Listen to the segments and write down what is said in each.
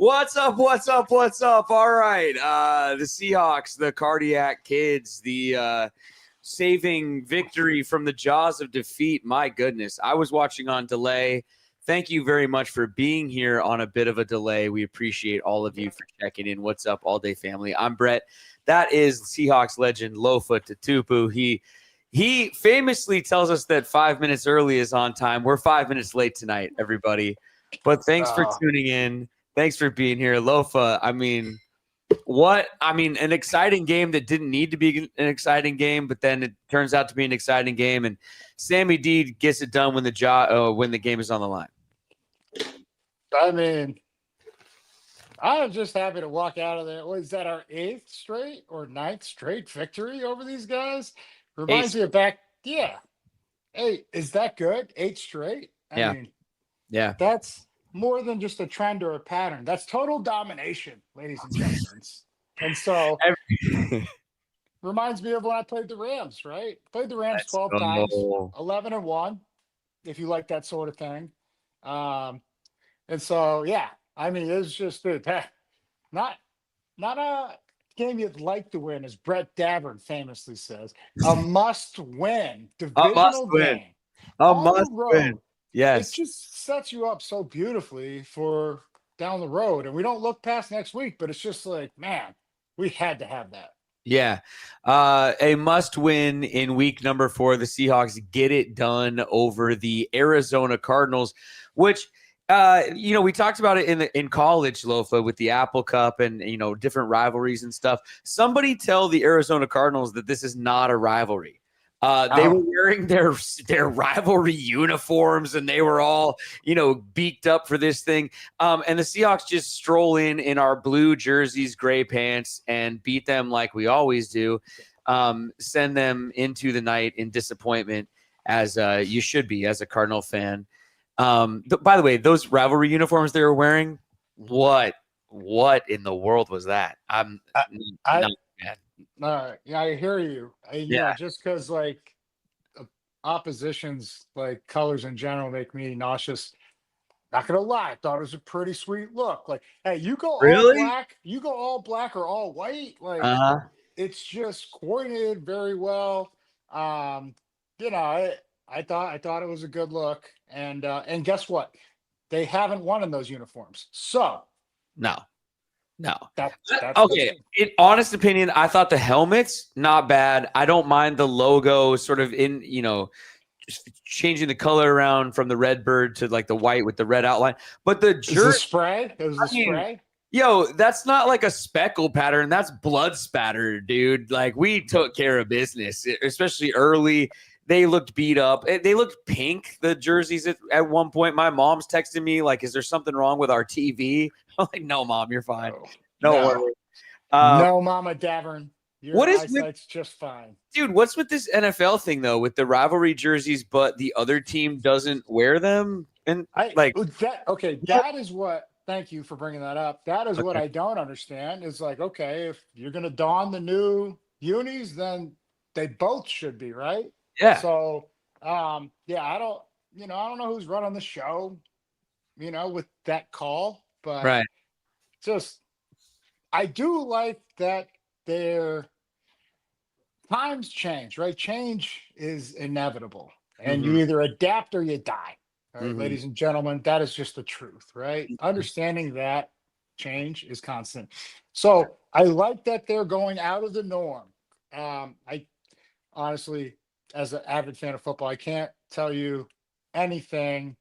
What's up? What's up? What's up? All right. The Seahawks, the cardiac kids, the saving victory from the jaws of defeat. My goodness. I was watching on delay. Thank you very much for being here on a bit of a delay. We appreciate all of you for checking in. What's up, all day family? I'm Brett. That is Seahawks legend Lofa Tatupu. He famously tells us that 5 minutes early is on time. We're 5 minutes late tonight, everybody. But thanks for tuning in. Thanks for being here, Lofa. An exciting game that didn't need to be an exciting game, but then it turns out to be an exciting game, and Sammy D gets it done when the game is on the line. I mean, I'm just happy to walk out of there. Was that our 8th straight or 9th straight victory over these guys? Reminds me of back, yeah. Hey, is that good? 8 straight? I mean, that's more than just a trend or a pattern. That's total domination, ladies and gentlemen. And so reminds me of when I played the Rams, right? Played the Rams 12 times, 11-1, if you like that sort of thing. And so, yeah, I mean, it's just not a game you'd like to win, as Brett Davern famously says. A must-win divisional game. A must-win. Yes. It just sets you up so beautifully for down the road. And we don't look past next week, but it's just like, man, we had to have that. Yeah. A must win in week number 4. The Seahawks get it done over the Arizona Cardinals, which, we talked about it in college, Lofa, with the Apple Cup and, different rivalries and stuff. Somebody tell the Arizona Cardinals that this is not a rivalry. They were wearing their rivalry uniforms, and they were all, beaked up for this thing. And the Seahawks just stroll in our blue jerseys, gray pants, and beat them like we always do. Send them into the night in disappointment, as you should be as a Cardinal fan. By the way, those rivalry uniforms they were wearing, what in the world was that? Yeah, I hear you. Just because opposition's colors in general make me nauseous. Not gonna lie, I thought it was a pretty sweet look. Like, hey, you go all black or all white. It's just coordinated very well. I thought it was a good look, and guess what? They haven't won in those uniforms, so no. That's okay. In honest opinion, I thought the helmets not bad. I don't mind the logo sort of in, just changing the color around from the red bird to the white with the red outline. But the jersey spray, it was the spray. Yo, that's not like a speckle pattern. That's blood spatter, dude. We took care of business, especially early. They looked beat up. They looked pink, the jerseys at one point. My mom's texting me, is there something wrong with our TV? I'm like, no, Mom, you're fine. No. No, Mama Davern. Your eyesight's just fine. Dude, what's with this NFL thing, though, with the rivalry jerseys, but the other team doesn't wear them? And that is what – thank you for bringing that up. That is what I don't understand. Is okay, if you're going to don the new unis, then they both should be, right? Yeah. So, I don't know who's running the show, with that call, but just, I do like that their times change, right? Change is inevitable, and you either adapt or you die. All right, ladies and gentlemen, that is just the truth, right? Understanding that change is constant. So I like that they're going out of the norm. I honestly, as an avid fan of football, I can't tell you anything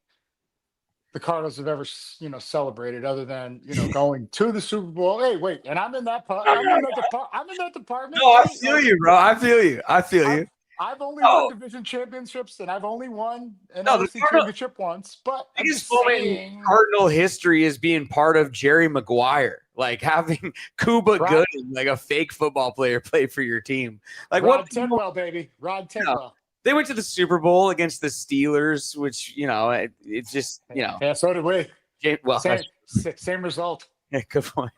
the Cardinals have ever, celebrated other than, going to the Super Bowl. Hey, wait, and I'm in that part. I'm in that department. No, I feel you, bro. I feel you. I've only won division championships, and I've only won an NFC championship once. But the biggest moment in Cardinal history is being part of Jerry Maguire, having Cuba Gooding, a fake football player, play for your team. Rod Tidwell, baby, Rod Tidwell. They went to the Super Bowl against the Steelers, which it's just Yeah, so did we. Same result. Yeah, good point.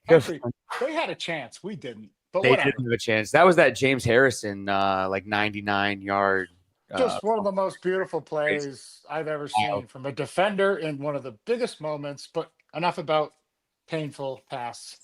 They had a chance. We didn't. But they didn't have a chance. That was that James Harrison, 99-yard. Just one of the most beautiful plays I've ever seen from a defender in one of the biggest moments. But enough about painful pass.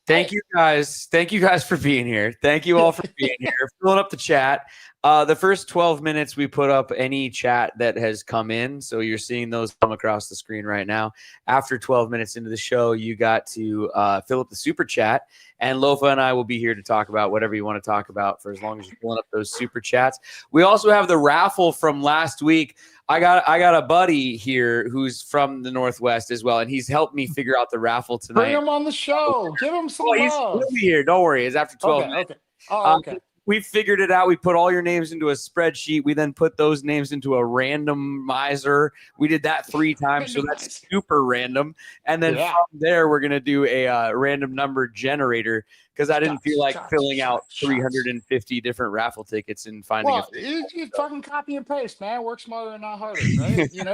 Thank you guys. Thank you guys for being here. Thank you all for being here. Filling up the chat. The first 12 minutes, we put up any chat that has come in. So you're seeing those come across the screen right now. After 12 minutes into the show, you got to fill up the super chat. And Lofa and I will be here to talk about whatever you want to talk about for as long as you're filling up those super chats. We also have the raffle from last week. I got a buddy here who's from the Northwest as well, and he's helped me figure out the raffle tonight. Bring him on the show. Give him some love. He'll be here. Don't worry. It's after 12 minutes. Okay. Oh, okay. We figured it out. We put all your names into a spreadsheet. We then put those names into a randomizer. We did that 3 times, so that's super random. And then from there, we're going to do a random number generator because I didn't feel like filling out 350 different raffle tickets and finding you fucking copy and paste, man. Work smarter and not harder, right? You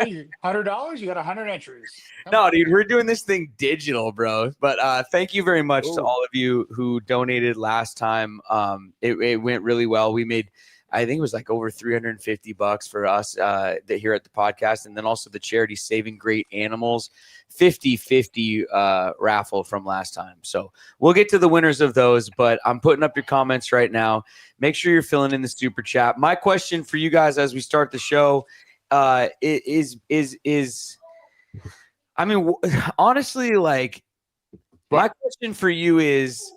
$100, you got 100 entries. Dude, we're doing this thing digital, bro. But thank you very much to all of you who donated last time. It went really well. We made, I think it was like over $350 for us here at the podcast. And then also the charity Saving Great Animals 50-50 raffle from last time. So we'll get to the winners of those, but I'm putting up your comments right now. Make sure you're filling in the super chat. My question for you guys as we start the show is I mean, honestly, like my question for you is,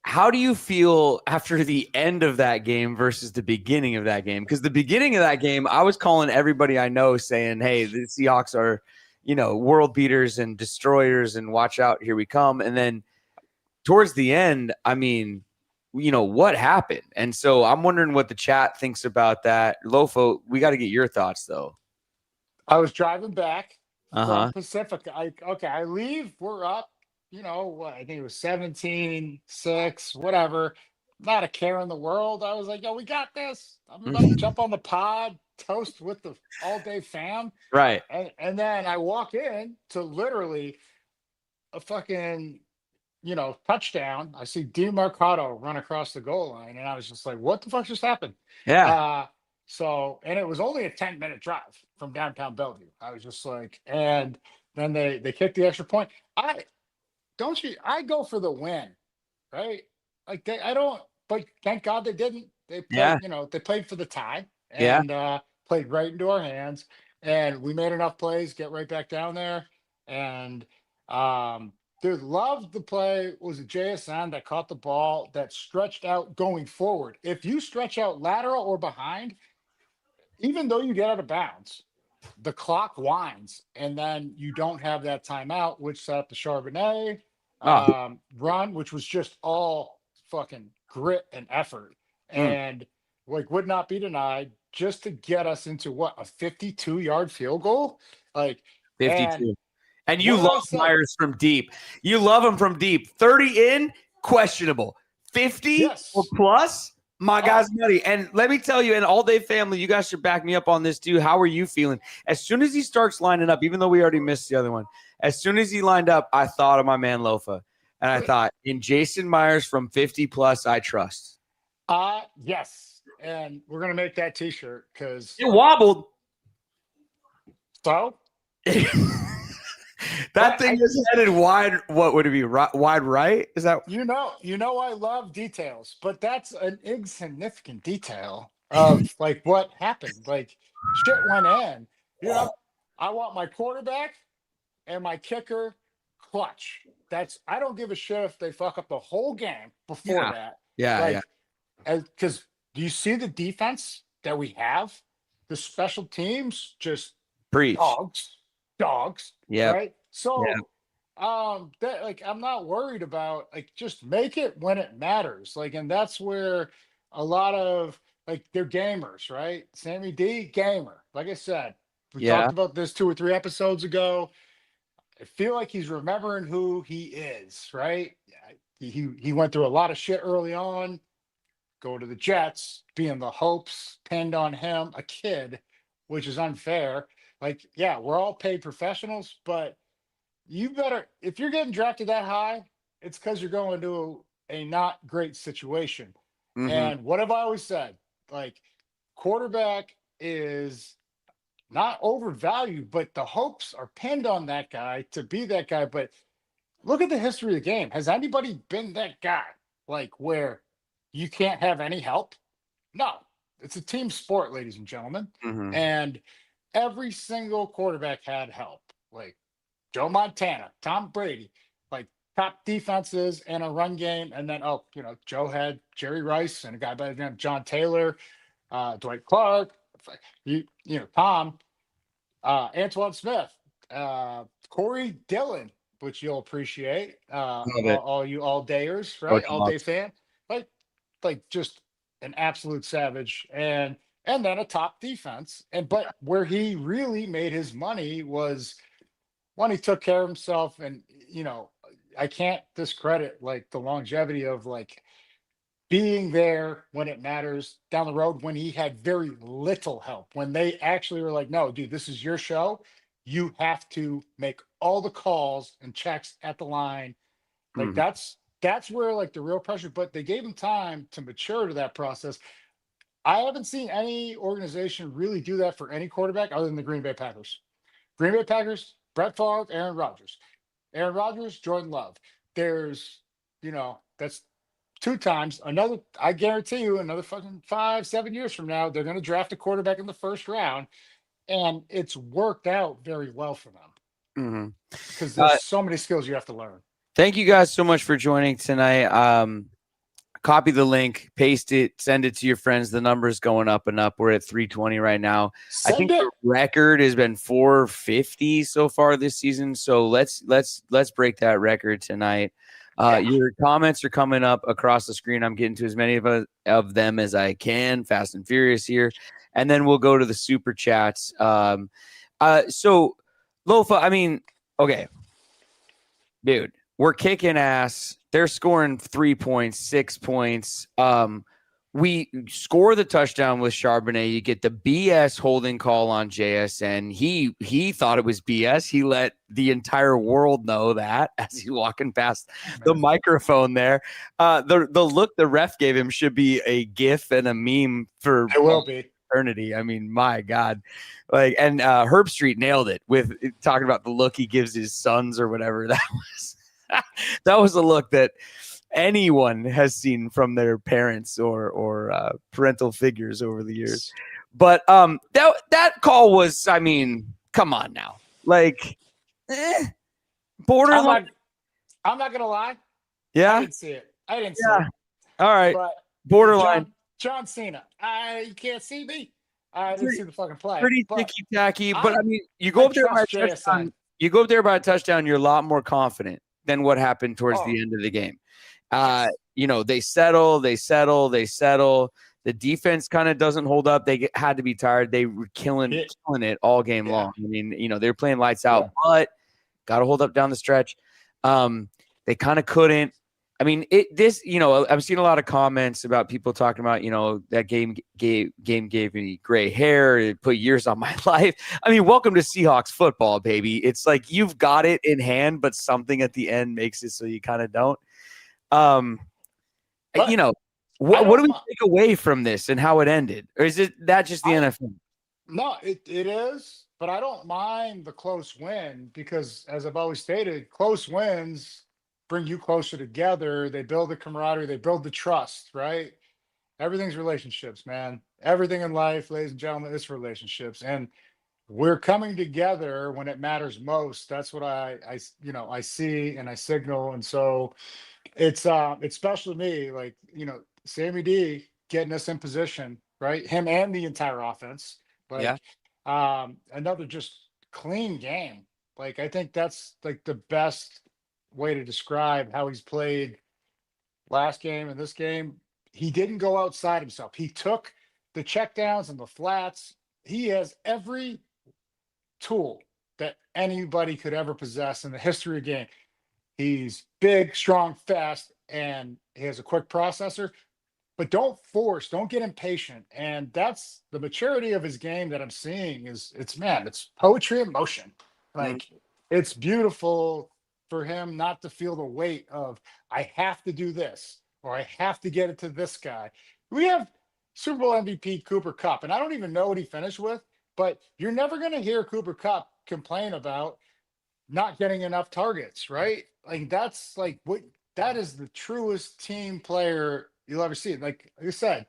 how do you feel after the end of that game versus the beginning of that game? Because the beginning of that game, I was calling everybody I know saying, hey, the Seahawks are, world beaters and destroyers and watch out, here we come. And then towards the end, I mean, what happened? And so I'm wondering what the chat thinks about that. Lofa, we got to get your thoughts, though. I was driving back from Pacifica. I leave, we're up. I think it was 17-6, whatever. Not a care in the world. I was like, yo, we got this. I'm about to jump on the pod, toast with the all-day fam. Right. And then I walk in to literally a fucking, touchdown. I see DeMarcado run across the goal line, and I was just like, what the fuck just happened? Yeah. And it was only a 10-minute drive from downtown Bellevue. I was just like, and then they kicked the extra point. I go for the win, right? Like but thank God they didn't. They played, they played for the tie and played right into our hands. And we made enough plays, get right back down there. And dude, loved the play. Was a JSN that caught the ball that stretched out going forward. If you stretch out lateral or behind, even though you get out of bounds, the clock winds, and then you don't have that timeout, which set up the Charbonnet run, which was just all fucking grit and effort, and would not be denied, just to get us into a 52-yard field goal, 52. And you love Myers from deep. You love him from deep. 30 in, questionable. 50 or plus. My guy's nutty. And let me tell you, and all day family, you guys should back me up on this too. How are you feeling? As soon as he starts lining up, even though we already missed the other one, as soon as he lined up, I thought of my man Lofa. And I thought, in Jason Myers from 50 plus, I trust. Yes. And we're going to make that t-shirt because it wobbled. So? That thing is headed wide. What would it be? Wide right? Is that I love details, but that's an insignificant detail of what happened. Shit went in. I want my quarterback and my kicker clutch. I don't give a shit if they fuck up the whole game before that. Yeah. Because do you see the defense that we have? The special teams just preach. Dogs. Yeah. Right. So, I'm not worried about just make it when it matters. And that's where a lot of they're gamers, right? Sammy D, gamer. Like I said, we talked about this 2 or 3 episodes ago. I feel like he's remembering who he is, right? He went through a lot of shit early on. Go to the Jets, being the hopes pinned on him, a kid, which is unfair. We're all paid professionals, but you better, if you're getting drafted that high, it's because you're going to a not great situation. And what have I always said? Quarterback is not overvalued, but the hopes are pinned on that guy to be that guy. But look at the history of the game. Has anybody been that guy like where you can't have any help? No, it's a team sport, ladies and gentlemen. Hmm. And every single quarterback had help. Like Joe Montana, Tom Brady, like top defenses and a run game. And then, Joe had Jerry Rice and a guy by the name of John Taylor, Dwight Clark, Tom, Antoine Smith, Corey Dillon, which you'll appreciate, Love it. all you all dayers, Go right? All day Dogs. fan, like, just an absolute savage, and then a top defense. But where he really made his money was when he took care of himself, and I can't discredit like the longevity of like being there when it matters down the road when he had very little help, when they actually were like, no, dude, this is your show. You have to make all the calls and checks at the line. Like Hmm. that's where like the real pressure, but they gave him time to mature to that process. I haven't seen any organization really do that for any quarterback other than the Green Bay Packers. Green Bay Packers, Brett Favre, Aaron Rodgers. Aaron Rodgers, Jordan Love. There's, that's two times. Another, I guarantee you, another fucking 5, 7 years from now, they're going to draft a quarterback in the first round, and it's worked out very well for them Hmm. because there's so many skills you have to learn. Thank you guys so much for joining tonight. Copy the link, paste it, send it to your friends. The number's going up and up. We're at 320 right now. I Send think it. the record has been 450 so far this season. So let's break that record tonight. Your comments are coming up across the screen. I'm getting to as many of them as I can, fast and furious here. And then we'll go to the super chats. So Lofa, I mean, okay, dude, we're kicking ass. They're scoring 3 points, 6 points. We score the touchdown with Charbonnet. You get the BS holding call on JSN. He thought it was BS. He let the entire world know that as he's walking past the microphone there. The look the ref gave him should be a GIF and a meme for It will be. eternity. I mean, my God. Like, and Herb Street nailed it with talking about the look he gives his sons or whatever. That was that was a look that anyone has seen from their parents or parental figures over the years. But that call was, I mean, come on now, like borderline. I'm not gonna lie. I Yeah, didn't see it. I didn't see yeah. it. All right, But borderline. John Cena, you can't see me. I didn't see the fucking play. Pretty But ticky tacky. But I mean, you go I up there by a trust JSN. touchdown. You go up there by a touchdown. You're a lot more confident than what happened towards Oh, the end of the game. yes. They settle. The defense kind of doesn't hold up. They had to be tired. They were killing it all game long. I mean, they were playing lights out, but got to hold up down the stretch. They kind of couldn't. I mean, I've seen a lot of comments about people talking about, that game gave me gray hair. It put years on my life. I mean, welcome to Seahawks football, baby. It's like you've got it in hand, but something at the end makes it so you kind of don't. What do we take away from this and how it ended? Or is that just the NFL? No, it is, but I don't mind the close win because, as I've always stated, close wins bring you closer together. They build the camaraderie, they build the trust, right? Everything's relationships, man. Everything in life, ladies and gentlemen, is relationships. And we're coming together when it matters most. That's what I see and I signal. And so it's special to me, like, Sammy D getting us in position, right? Him and the entire offense. Yeah. Like another just clean game. Like I think that's like the best way to describe how he's played last game and this game. He didn't go outside himself. He took the checkdowns and the flats. He has every tool that anybody could ever possess in the history of game. He's big, strong, fast, and he has a quick processor. But don't get impatient. And that's the maturity of his game that I'm seeing it's poetry in motion. Mm. Like it's beautiful for him not to feel the weight of I have to do this or I have to get it to this guy. We have Super Bowl MVP Cooper Kupp, and I don't even know what he finished with, but you're never going to hear Cooper Kupp complain about not getting enough targets, right? Like that's like what that is the truest team player you'll ever see. Like I said,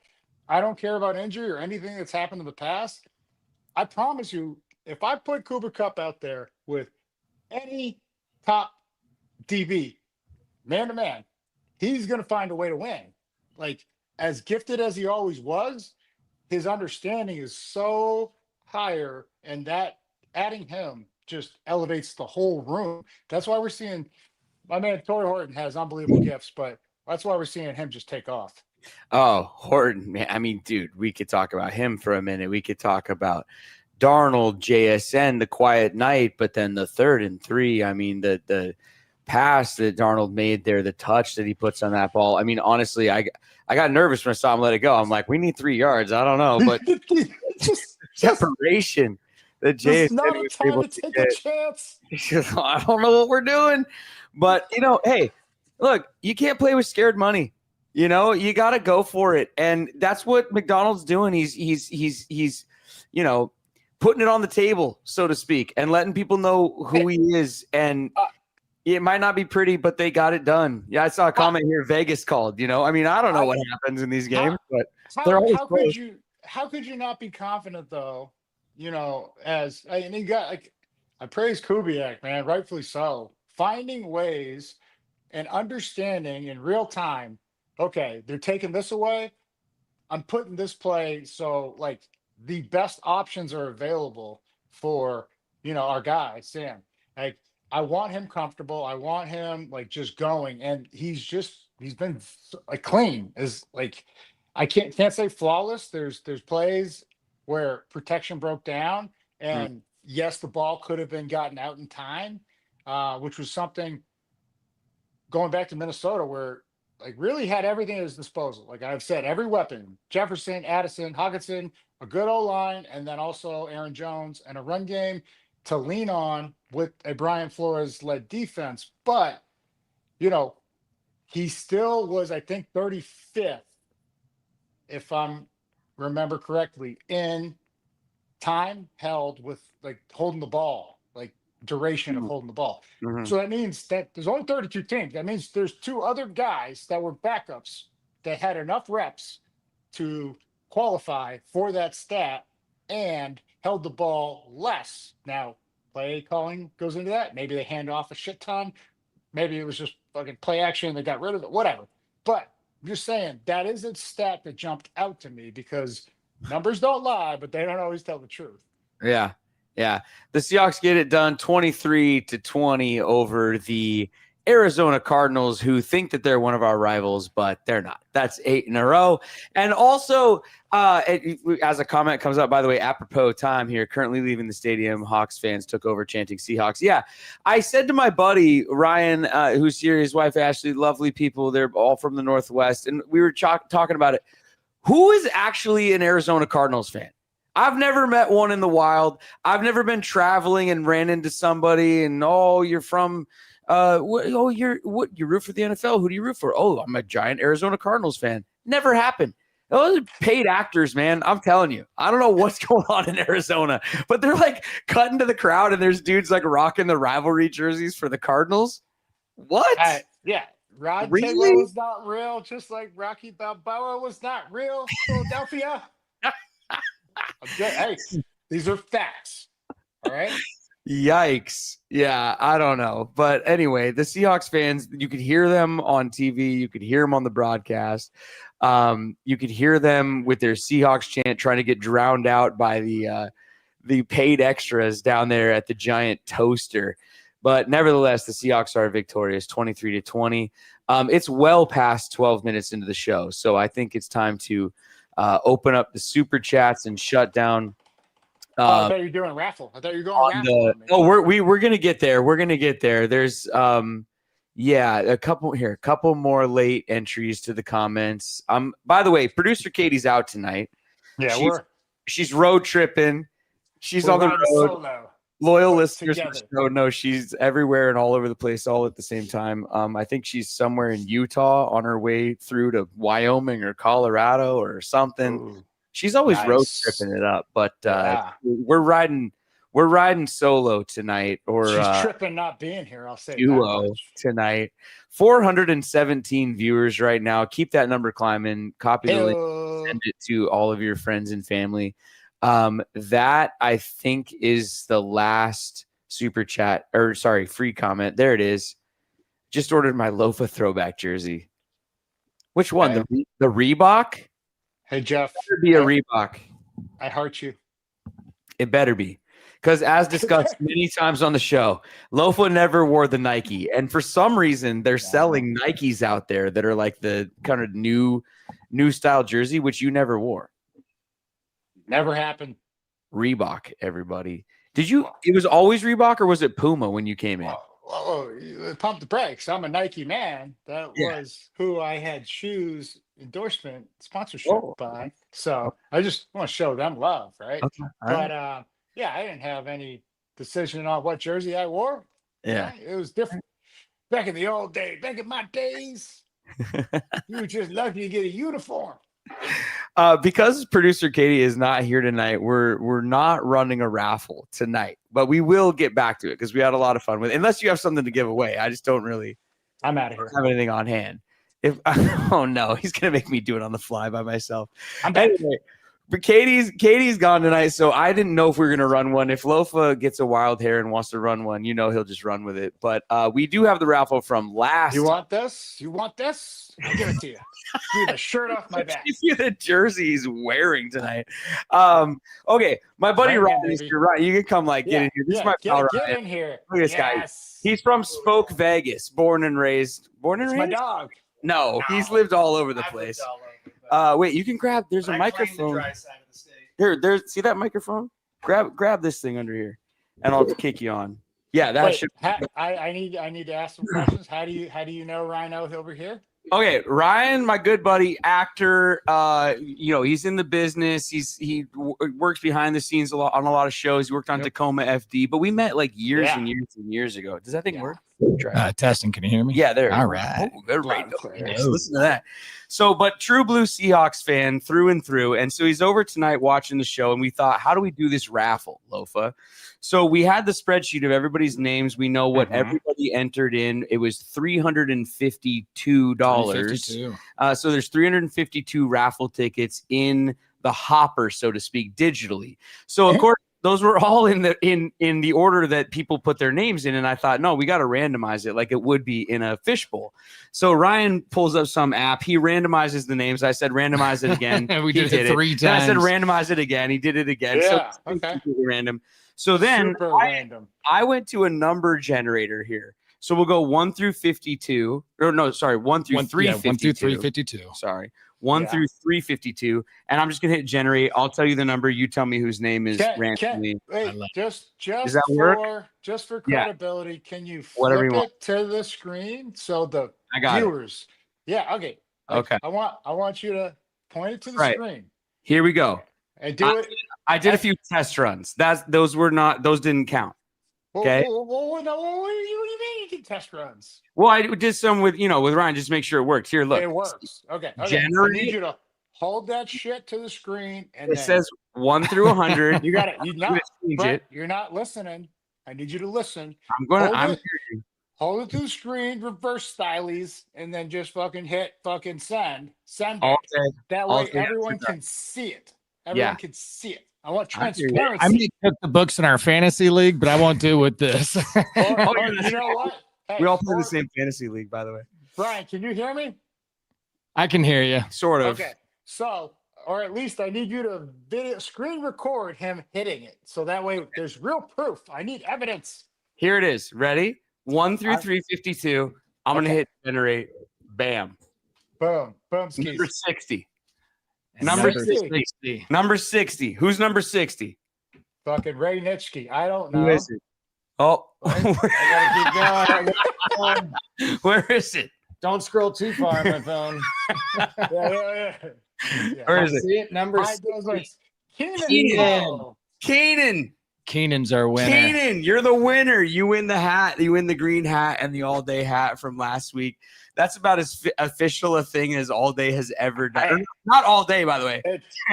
I don't care about injury or anything that's happened in the past. I promise you, if I put Cooper Cup out there with any top DB, man to man, he's going to find a way to win. Like as gifted as he always was, his understanding is so higher, and that adding him just elevates the whole room. That's why we're seeing my man Tory Horton has unbelievable gifts, but that's why we're seeing him just take off. Oh, Horton, man. I mean, dude, we could talk about him for a minute. We could talk about Darnold, JSN, the quiet night, but then the 3rd and 3. I mean, the pass that Darnold made there, the touch that he puts on that ball. I mean, honestly, I got nervous when I saw him let it go. I'm like, we need 3 yards. I don't know, but just separation that JSN not a was time able to to take get. a chance. I don't know what we're doing, but hey, look, you can't play with scared money. You got to go for it, and that's what McDonald's doing. He's putting it on the table, so to speak, and letting people know who he is. And it might not be pretty, but they got it done. Yeah, I saw a comment here. Vegas called. I mean, I don't know what happens in these games, but they're always close. How could you not be confident though? And you got like I praise Kubiak, man, rightfully so, finding ways and understanding in real time. Okay, they're taking this away. I'm putting this play so like the best options are available for our guy Sam. Like I want him comfortable. I want him like just going, and he's been like clean as like I can't say flawless. There's plays where protection broke down, and yes, the ball could have been gotten out in time, which was something going back to Minnesota where like really had everything at his disposal. Like I've said, every weapon: Jefferson, Addison, Hawkinson, a good O line, and then also Aaron Jones and a run game to lean on with a Brian Flores led defense. But he still was, I think, 35th, if I'm remember correctly, in time held with like holding the ball, like duration of holding the ball. Mm-hmm. So that means that there's only 32 teams. That means there's 2 other guys that were backups that had enough reps to qualify for that stat and held the ball less. Now, play calling goes into that. Maybe they hand off a shit ton. Maybe it was just fucking play action. They got rid of it, whatever. But I'm just saying that is a stat that jumped out to me because numbers don't lie, but they don't always tell the truth. Yeah. Yeah. The Seahawks get it done 23-20 over the Arizona Cardinals, who think that they're one of our rivals, but they're not. That's 8 in a row. And also, as a comment comes up, by the way, apropos time here, currently leaving the stadium, Hawks fans took over chanting Seahawks. Yeah. I said to my buddy, Ryan, who's here, his wife, Ashley, lovely people. They're all from the Northwest. And we were talking about it. Who is actually an Arizona Cardinals fan? I've never met one in the wild. I've never been traveling and ran into somebody and, you're from you root for the NFL. Who do you root for? Oh, I'm a giant Arizona Cardinals fan. Never happened. Those are paid actors, man. I'm telling you. I don't know what's going on in Arizona, but they're like cutting to the crowd and there's dudes like rocking the rivalry jerseys for the Cardinals. What? Yeah. Rod Really? Taylor was not real, just like Rocky Balboa was not real. Philadelphia. Hey, these are facts. All right. Yikes. Yeah, I don't know. But anyway, the Seahawks fans, you could hear them on TV. You could hear them on the broadcast. You could hear them with their Seahawks chant trying to get drowned out by the paid extras down there at the giant toaster. But nevertheless, the Seahawks are victorious 23-20. It's well past 12 minutes into the show. So I think it's time to open up the super chats and shut down. I thought you were doing raffle. I thought you were going raffle. We're gonna get there. We're gonna get there. There's a couple more late entries to the comments. By the way, producer Katie's out tonight. Yeah, she's road tripping. She's on the road. Solo. Loyal listeners know she's everywhere and all over the place all at the same time. I think she's somewhere in Utah on her way through to Wyoming or Colorado or something. Ooh, she's always road tripping it up, but we're riding We're riding solo tonight, or She's tripping not being here. I'll say duo that much. tonight. 417 viewers right now. Keep that number climbing. Copy the link. Send it to all of your friends and family. That I think is the last super chat, or sorry, free comment. There it is. Just ordered my Lofa throwback jersey. Which one? Okay. The Reebok? Hey, Jeff. It better be a Reebok. I heart you. It better be. Because as discussed many times on the show, Lofa never wore the Nike. And for some reason, they're selling Nikes out there that are like the kind of new style jersey, which you never wore. Never happened. Reebok, everybody. Did you? It was always Reebok, or was it Puma when you came in? Pump the brakes. I'm a Nike man. That was who I had shoes endorsement sponsorship by. So I just want to show them love, right? Okay. But I didn't have any decision on what jersey I wore. Yeah. Right? It was different. Back in the old days, back in my days, you were just lucky to get a uniform. Because producer Katie is not here tonight, we're not running a raffle tonight, but we will get back to it because we had a lot of fun with it. Unless you have something to give away. I just don't really I'm out of here. Have anything on hand. Oh no, he's gonna make me do it on the fly by myself. Anyway, but Katie's gone tonight, so I didn't know if we were gonna run one. If Lofa gets a wild hair and wants to run one, he'll just run with it. But we do have the raffle from last. You want this? You want this? I'll give it to you. Give the shirt off my back. Give you the jersey he's wearing tonight. Okay, my buddy Ryan is here. Ryan, you can come get in here. This is my pal Get Ryan. in here. Look at this guy. He's from Spoke, Vegas, born and raised. My dog. No, he's lived all over the place. Wait, you can grab. There's a microphone. There's. See that microphone? Grab this thing under here, and I'll kick you on. Yeah, that should. I need to ask some questions. How do you know Rhino over here? Okay, Ryan, my good buddy, actor. He's in the business. He works behind the scenes on a lot of shows. He worked on Tacoma FD, but we met years and years and years ago. Does that thing work? Testing. Can you hear me? Yeah, there. All right. Oh, good radio. Listen to that. So, but true blue Seahawks fan through and through. And so he's over tonight watching the show, and we thought, how do we do this raffle, Lofa? So we had the spreadsheet of everybody's names. We know what everybody entered in. It was $352. So there's 352 raffle tickets in the hopper, so to speak, digitally. So of course, those were all in the order that people put their names in. And I thought, no, we got to randomize it like it would be in a fishbowl. So Ryan pulls up some app. He randomizes the names. I said, randomize it again. We did it 3 times. Then I said, randomize it again. He did it again. Yeah, so completely random. So then I went to a number generator here. So we'll go 1 through 52. Or no, sorry, 1 through 352. 1 through 352. Sorry. 1 through 352, and I'm just gonna hit generate. I'll tell you the number. You tell me whose name is randomly. Wait, just Does that work? Just for credibility, can you flip it to the screen so the viewers? Yeah, okay. Okay. I want you to point it to the screen. Here we go. And do it. I did a few test runs. Those didn't count. Okay. Well, what do you mean you did test runs? Well, I did some with Ryan, just to make sure it works. Here, look. It works. Okay. Generate. I need you to hold that shit to the screen, and it says 1 through 100. You got it. You're not listening. I need you to listen. Hold it to the screen, reverse stylies, and then just fucking hit send. Send it. That way everyone can see it. Everyone can see it. I want transparency. I may cook the books in our fantasy league, but I won't do it with this. You know what? Hey, we all play the same fantasy league, by the way. Brian, can you hear me? I can hear you. Sort of. Okay. So, or at least I need you to screen record him hitting it. So that way there's real proof. I need evidence. Here it is. Ready? 1 through 352. I'm going to hit generate. Bam. Boom. Number 60. Number 60. Number 60. Who's number 60? Fucking Ray Nitschke. I don't know. Who is it? Oh. I gotta keep going. Where is it? Don't scroll too far on my phone. Yeah. Where is it? See it? Number 6. Keenan. Keenan's our winner. Keenan, you're the winner. You win the hat. You win the green hat and the all-day hat from last week. That's about as official a thing as All Day has ever done. Not All Day, by the way.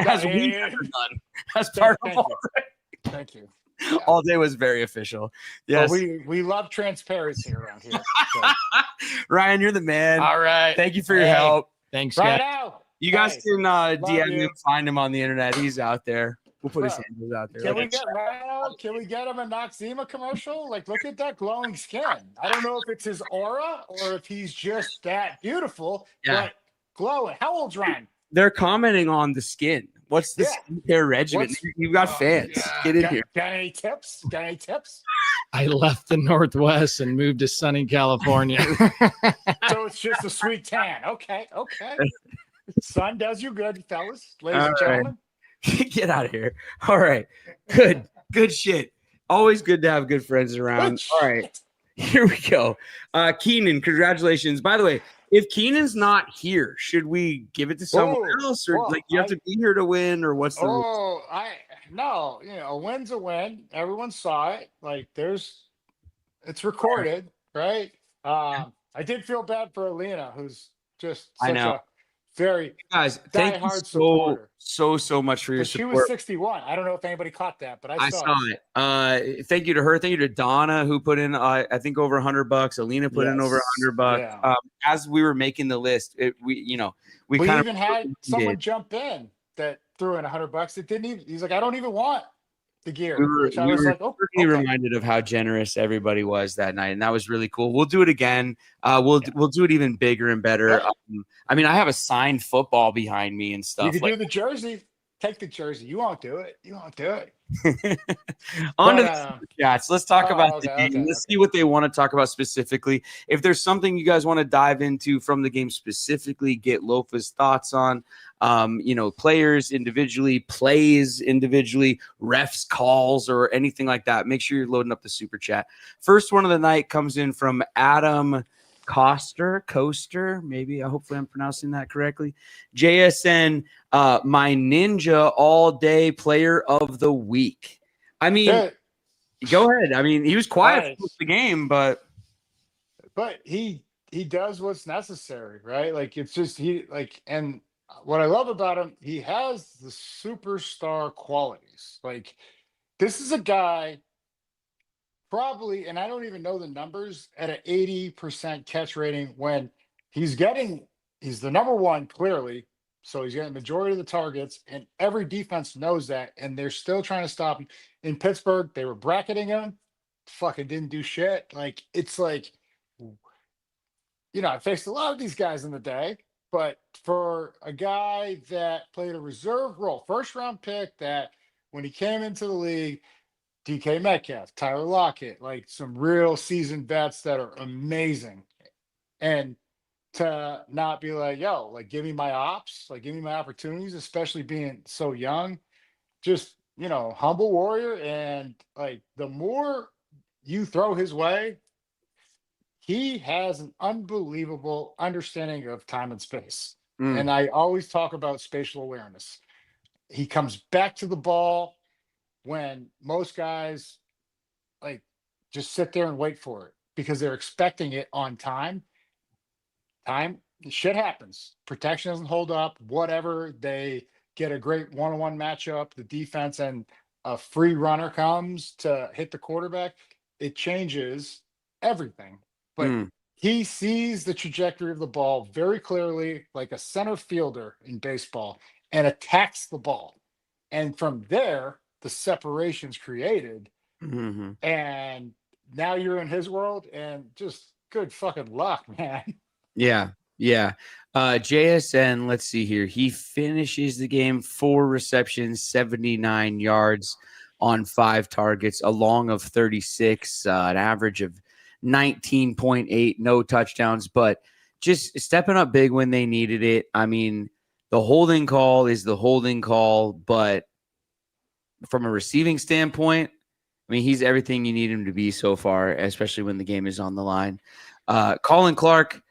As we've ever done. As part of All Day. Thank you. All day was very official. Yes. Well, we love transparency around here. So. Ryan, you're the man. All right. Thank you for your help. Thanks, Right guys. now. You guys can DM you. him, find him on the internet. He's out there. We'll put his Bro, handles out there. Can we get Rhino? Can we get him a Noxzema commercial? Like, look at that glowing skin. I don't know if it's his aura or if he's just that beautiful, but glowing. How old's Ryan? They're commenting on the skin. What's the skincare regimen? You've got fans. Get in here. Got any tips? Got any tips? I left the Northwest and moved to sunny California. So it's just a sweet tan. Okay. Sun does you good, fellas, ladies and gentlemen. Get out of here. All right. Good shit. Always good to have good friends around. All right. Here we go. Keenan, congratulations. By the way, if Keenan's not here, should we give it to someone else? Or you have to be here to win, or what's the no, a win's a win. Everyone saw it. Like it's recorded, right? I did feel bad for Alina, who's just such a very thank you so much for your support. She was 61. I don't know if anybody caught that, but I saw it. Thank you to her. Thank you to Donna, who put in I think over $100. Alina put in over $100. Yeah. As we were making the list, we even had someone jump in that threw in $100. It didn't even. He's like, I don't even want the gear. I was like, reminded of how generous everybody was that night, and that was really cool. We'll do it again. We'll do it even bigger and better. I mean, I have a signed football behind me and stuff. You can do the jersey. Take the jersey. You won't do it. On to the chats. Let's talk about the game. Let's see what they want to talk about specifically. If there's something you guys want to dive into from the game specifically, get Lofa's thoughts on, players individually, plays individually, refs calls, or anything like that. Make sure you're loading up the super chat. First one of the night comes in from Adam Coaster, maybe. Hopefully I'm pronouncing that correctly. JSN, my ninja all day player of the week. I mean, go ahead. I mean, he was quiet for the game, but he does what's necessary, right? Like it's just and what I love about him, he has the superstar qualities. Like this is a guy probably, and I don't even know the numbers, at an 80% catch rating when he's the number one, clearly. So he's getting the majority of the targets, and every defense knows that, and they're still trying to stop him. In Pittsburgh, they were bracketing him, fucking didn't do shit. Like, it's like, I faced a lot of these guys in the day, but for a guy that played a reserve role, first round pick, that when he came into the league, DK Metcalf, Tyler Lockett, like some real seasoned vets that are amazing. And to not be like, give me my ops, like give me my opportunities, especially being so young, just, humble warrior. And like the more you throw his way, he has an unbelievable understanding of time and space. And I always talk about spatial awareness. He comes back to the ball when most guys just sit there and wait for it because they're expecting it on time. Shit happens. Protection doesn't hold up, whatever. They get a great one-on-one matchup, the defense, and a free runner comes to hit the quarterback. It changes everything. But he sees the trajectory of the ball very clearly, like a center fielder in baseball, and attacks the ball. And from there, the separation's created. And now you're in his world, and just good fucking luck, man. Yeah. JSN, let's see here. He finishes the game 4 receptions, 79 yards on 5 targets, a long of 36, an average of 19.8, no touchdowns, but just stepping up big when they needed it. I mean, the holding call is the holding call, but from a receiving standpoint, I mean, he's everything you need him to be so far, especially when the game is on the line. Colin Clark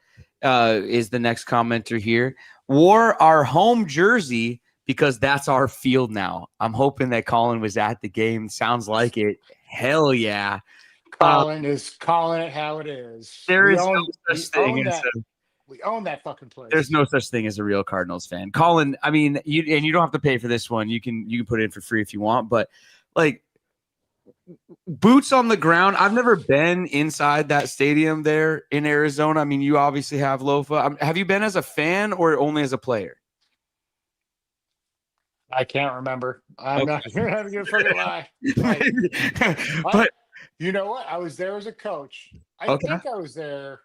is the next commenter here. Wore our home jersey because that's our field now. I'm hoping that Colin was at the game. Sounds like it. Hell yeah. Colin is calling it how it is. There is no such thing as we own that fucking place. There's no such thing as a real Cardinals fan. Colin, I mean, you don't have to pay for this one. You can put it in for free if you want, but like boots on the ground. I've never been inside that stadium there in Arizona. I mean, you obviously have, Lofa. Have you been as a fan or only as a player? I can't remember. I'm Okay. not gonna fucking lie. Like, But you know what? I was there as a coach. I okay, think I was there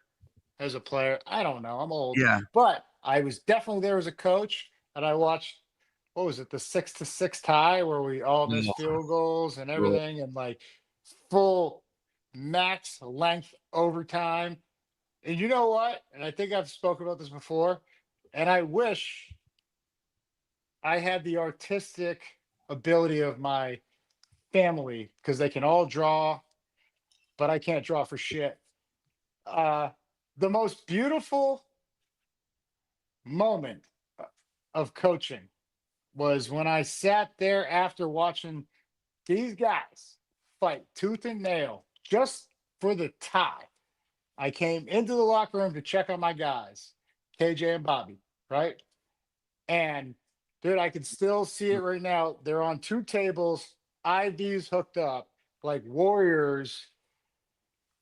as a player. I don't know. I'm old, yeah, but I was definitely there as a coach, and I watched. What was it? The 6-6 tie where we all missed oh, field goals and bro. everything, and like full max length overtime. And you know what? And I think I've spoken about this before. And I wish I had the artistic ability of my family because they can all draw, but I can't draw for shit. Uh, the most beautiful moment of coaching was when I sat there after watching these guys fight tooth and nail just for the tie. I came into the locker room to check on my guys, KJ and Bobby, right? And dude, I can still see it right now. They're on two tables, IVs hooked up, like warriors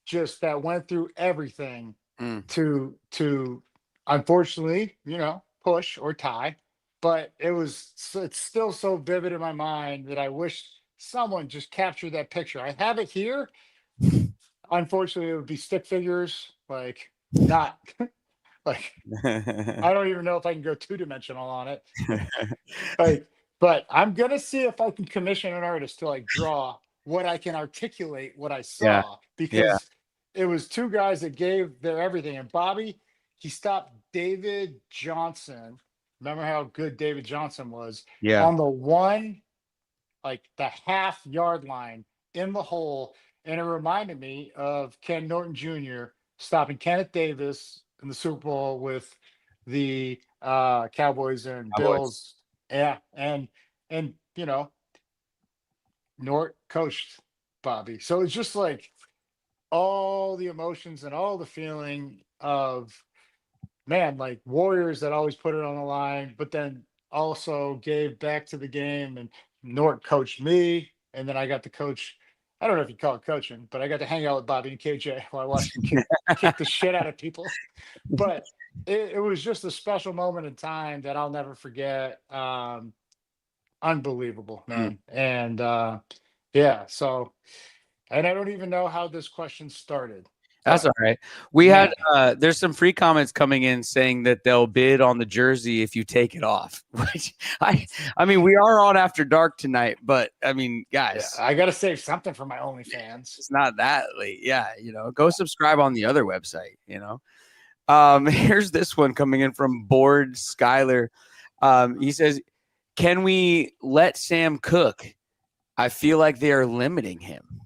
just that went through everything Mm. to unfortunately, push or tie. But it's still so vivid in my mind that I wish someone just captured that picture. I have it here. Unfortunately, it would be stick figures, like not like I don't even know if I can go two-dimensional on it. Like, but I'm gonna see if I can commission an artist to like draw what I can articulate what I Yeah, saw yeah, because it was two guys that gave their everything. And Bobby, he stopped David Johnson. Remember how good David Johnson was yeah. on the one, like the half-yard line in the hole. And it reminded me of Ken Norton Jr. stopping Kenneth Davis in the Super Bowl with the Cowboys and Cowboys. Bills. Yeah, and Nort coached Bobby, so it's just like all the emotions and all the feeling of man, like warriors that always put it on the line, but then also gave back to the game. And Nort coached me, and then I got to coach. I don't know if you call it coaching, but I got to hang out with Bobby and KJ while I watched them kick the shit out of people. But it was just a special moment in time that I'll never forget. Unbelievable, Mm. man. And yeah, so and I don't even know how this question started, That's all but right. We had man, there's some free comments coming in saying that they'll bid on the jersey if you take it off. Which I mean, we are on after dark tonight, but I mean, yeah, guys, I got to save something for my OnlyFans. it's not that late. Yeah, go subscribe on the other website. Here's this one coming in from Board Skyler. He says, "Can we let Sam cook? I feel like they are limiting him."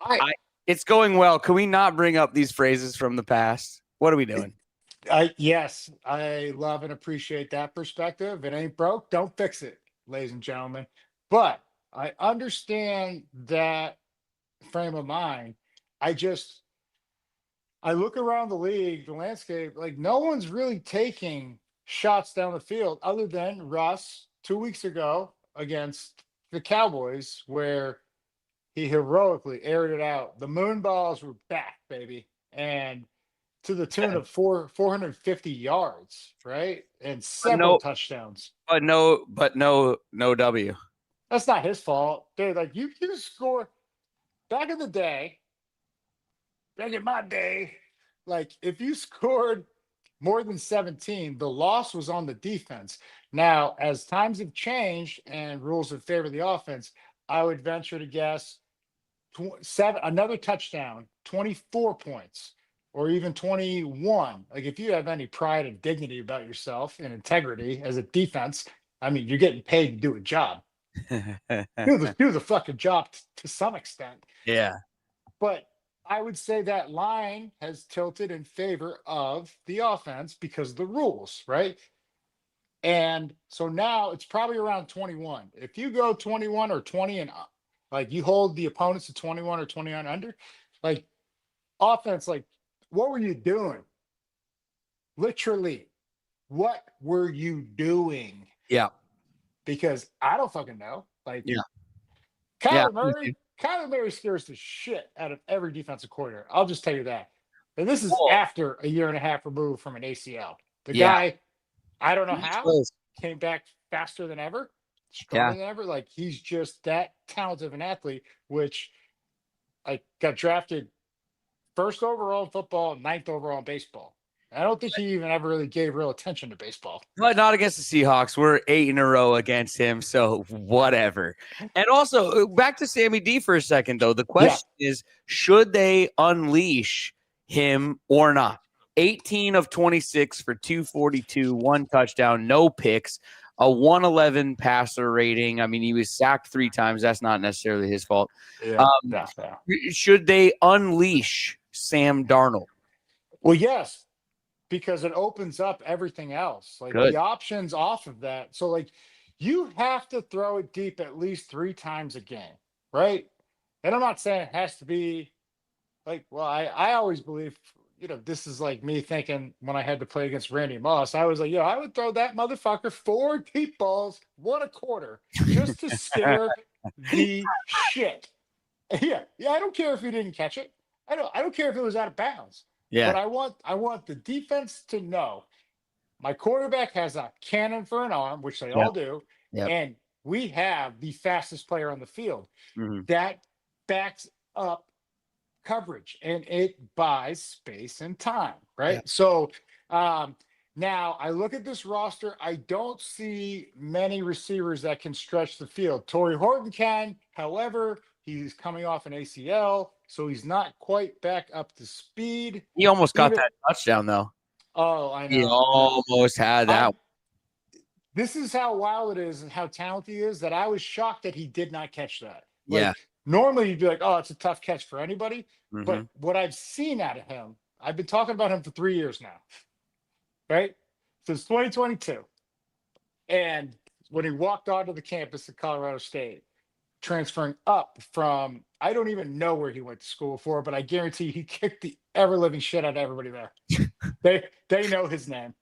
I It's going well. Can we not bring up these phrases from the past? What are we doing? yes, I love and appreciate that perspective. It ain't broke, don't fix it, ladies and gentlemen. But I understand that frame of mind. I just I look around the league, the landscape, like no one's really taking shots down the field other than Russ 2 weeks ago against the Cowboys, where he heroically aired it out. The moon balls were back, baby. And to the tune of 450 yards, right? And But several no, touchdowns. no W. That's not his fault. Dude, like you score back in the day, back in my day, like if you scored more than 17, the loss was on the defense. Now, as times have changed and rules have favored the offense, I would venture to guess another touchdown, 24 points, or even 21. Like if you have any pride and dignity about yourself and integrity as a defense, I mean, you're getting paid to do a job. Do the fucking job to some extent. Yeah. But I would say that line has tilted in favor of the offense because of the rules, right? And so now it's probably around 21. If you go 21 or 20 and like you hold the opponents to 21 or 21 under, like offense, like what were you doing? Literally, what were you doing? Yeah. Because I don't fucking know. Like Yeah. Yeah. Kyler Murray, Kyler Murray scares the shit out of every defensive coordinator. I'll just tell you that. And this is Cool. after a year and a half removed from an ACL. The Yeah. guy, I don't know Huge how, plays. came back faster than ever, Yeah. stronger than ever. Like he's just that talented of an athlete, which got drafted first overall in football, ninth overall in baseball. I don't think he even ever really gave real attention to baseball. But not against the Seahawks. We're 8 in a row against him, so whatever. And also, back to Sammy D for a second, though. The question is, should they unleash him or not? 18 of 26 for 242, 1 touchdown, no picks, a 111 passer rating. I mean, he was sacked 3 times. That's not necessarily his fault. Yeah, Should they unleash Sam Darnold? Well, yes, because it opens up everything else. Like Good. the options off of that. So like you have to throw it deep at least 3 times a game, right? And I'm not saying it has to be like, well, I always believe, this is like me thinking when I had to play against Randy Moss, I was like, I would throw that motherfucker 4 deep balls, 1 a quarter, just to scare the shit. Yeah, I don't care if he didn't catch it. I don't care if it was out of bounds. Yeah. But I want the defense to know my quarterback has a cannon for an arm, which they all do, and we have the fastest player on the field. Mm-hmm. That backs up coverage and it buys space and time, right? Yeah. So now I look at this roster. I don't see many receivers that can stretch the field. Torrey Horton can, however, he's coming off an ACL, so he's not quite back up to speed. He almost got that touchdown, though. Oh, I know. He almost had that. This is how wild it is and how talented he is that I was shocked that he did not catch that. Yeah. Normally you'd be like, oh, it's a tough catch for anybody. Mm-hmm. But what I've seen out of him, I've been talking about him for 3 years now, right? Since 2022. And when he walked onto the campus at Colorado State, transferring up from, I don't even know where he went to school for, but I guarantee he kicked the ever living shit out of everybody there. They know his name.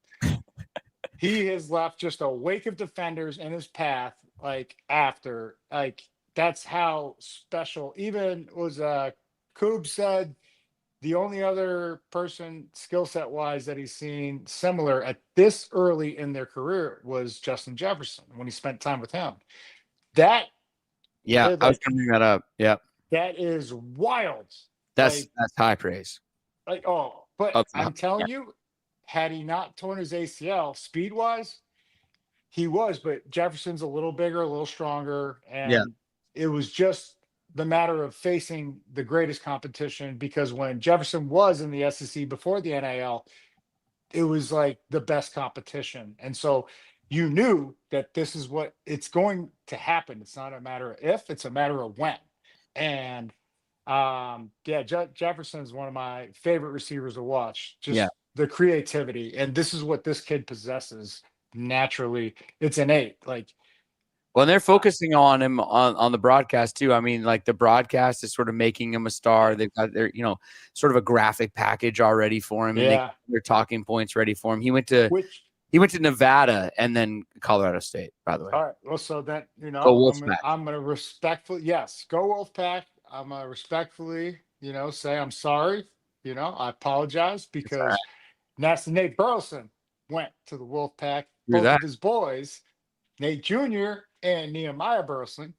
He has left just a wake of defenders in his path. That's how special. Even was Koob said the only other person skill set wise that he's seen similar at this early in their career was Justin Jefferson when he spent time with him. I was going to bring that up. Yeah. That is wild. That's high praise. But I'm telling you, had he not torn his ACL speed wise, he was, but Jefferson's a little bigger, a little stronger. And it was just the matter of facing the greatest competition, because when Jefferson was in the SEC before the NIL, it was like the best competition. And so you knew that this is what it's going to happen. It's not a matter of if, it's a matter of when. And Jefferson is one of my favorite receivers to watch. Just the creativity. And this is what this kid possesses naturally. It's innate. Well, they're focusing on him on the broadcast too. I mean, like the broadcast is sort of making him a star. They've got their, sort of a graphic package already for him. And their talking points ready for him. He went to Nevada and then Colorado State, by the way. All right. Well, so that, I'm going to respectfully, go Wolfpack. I'm going to respectfully, say I'm sorry. I apologize because Nate Burleson went to the Wolfpack. Both of his boys, Nate Jr. and Nehemiah Burleson,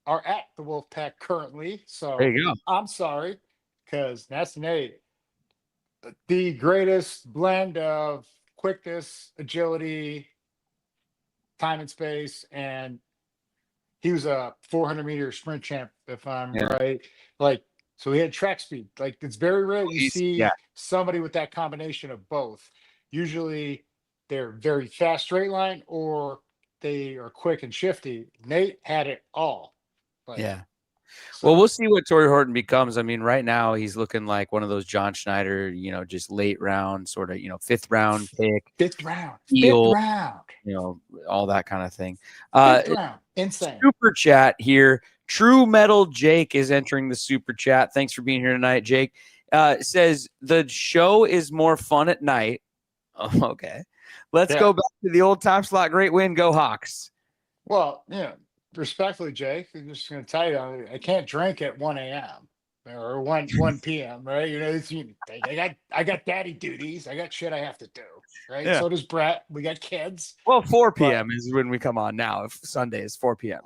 are at the Wolfpack currently. So there you go. I'm sorry, because that's Nate, the greatest blend of quickness, agility, time and space, and he was a 400-meter sprint champ, if I'm right. So he had track speed. It's very rare you see somebody with that combination of both. Usually they're very fast straight line or they are quick and shifty. Nate had it all. Well, we'll see what Torrey Horton becomes. I mean, right now he's looking like one of those John Schneider, just late round, sort of, 5th round pick. 5th round. Heel, 5th round. All that kind of thing. 5th round. Insane. Super chat here. True Metal Jake is entering the super chat. Thanks for being here tonight, Jake. Says the show is more fun at night. Oh, okay. Let's go back to the old time slot. Great win. Go Hawks. Well, respectfully, Jake, I'm just going to tell you, I can't drink at 1 a.m. or 1 p.m. Right? I got daddy duties. I got shit I have to do. Right? Yeah. So does Brett. We got kids. Well, 4 But p.m. is when we come on now. If Sunday is 4 p.m.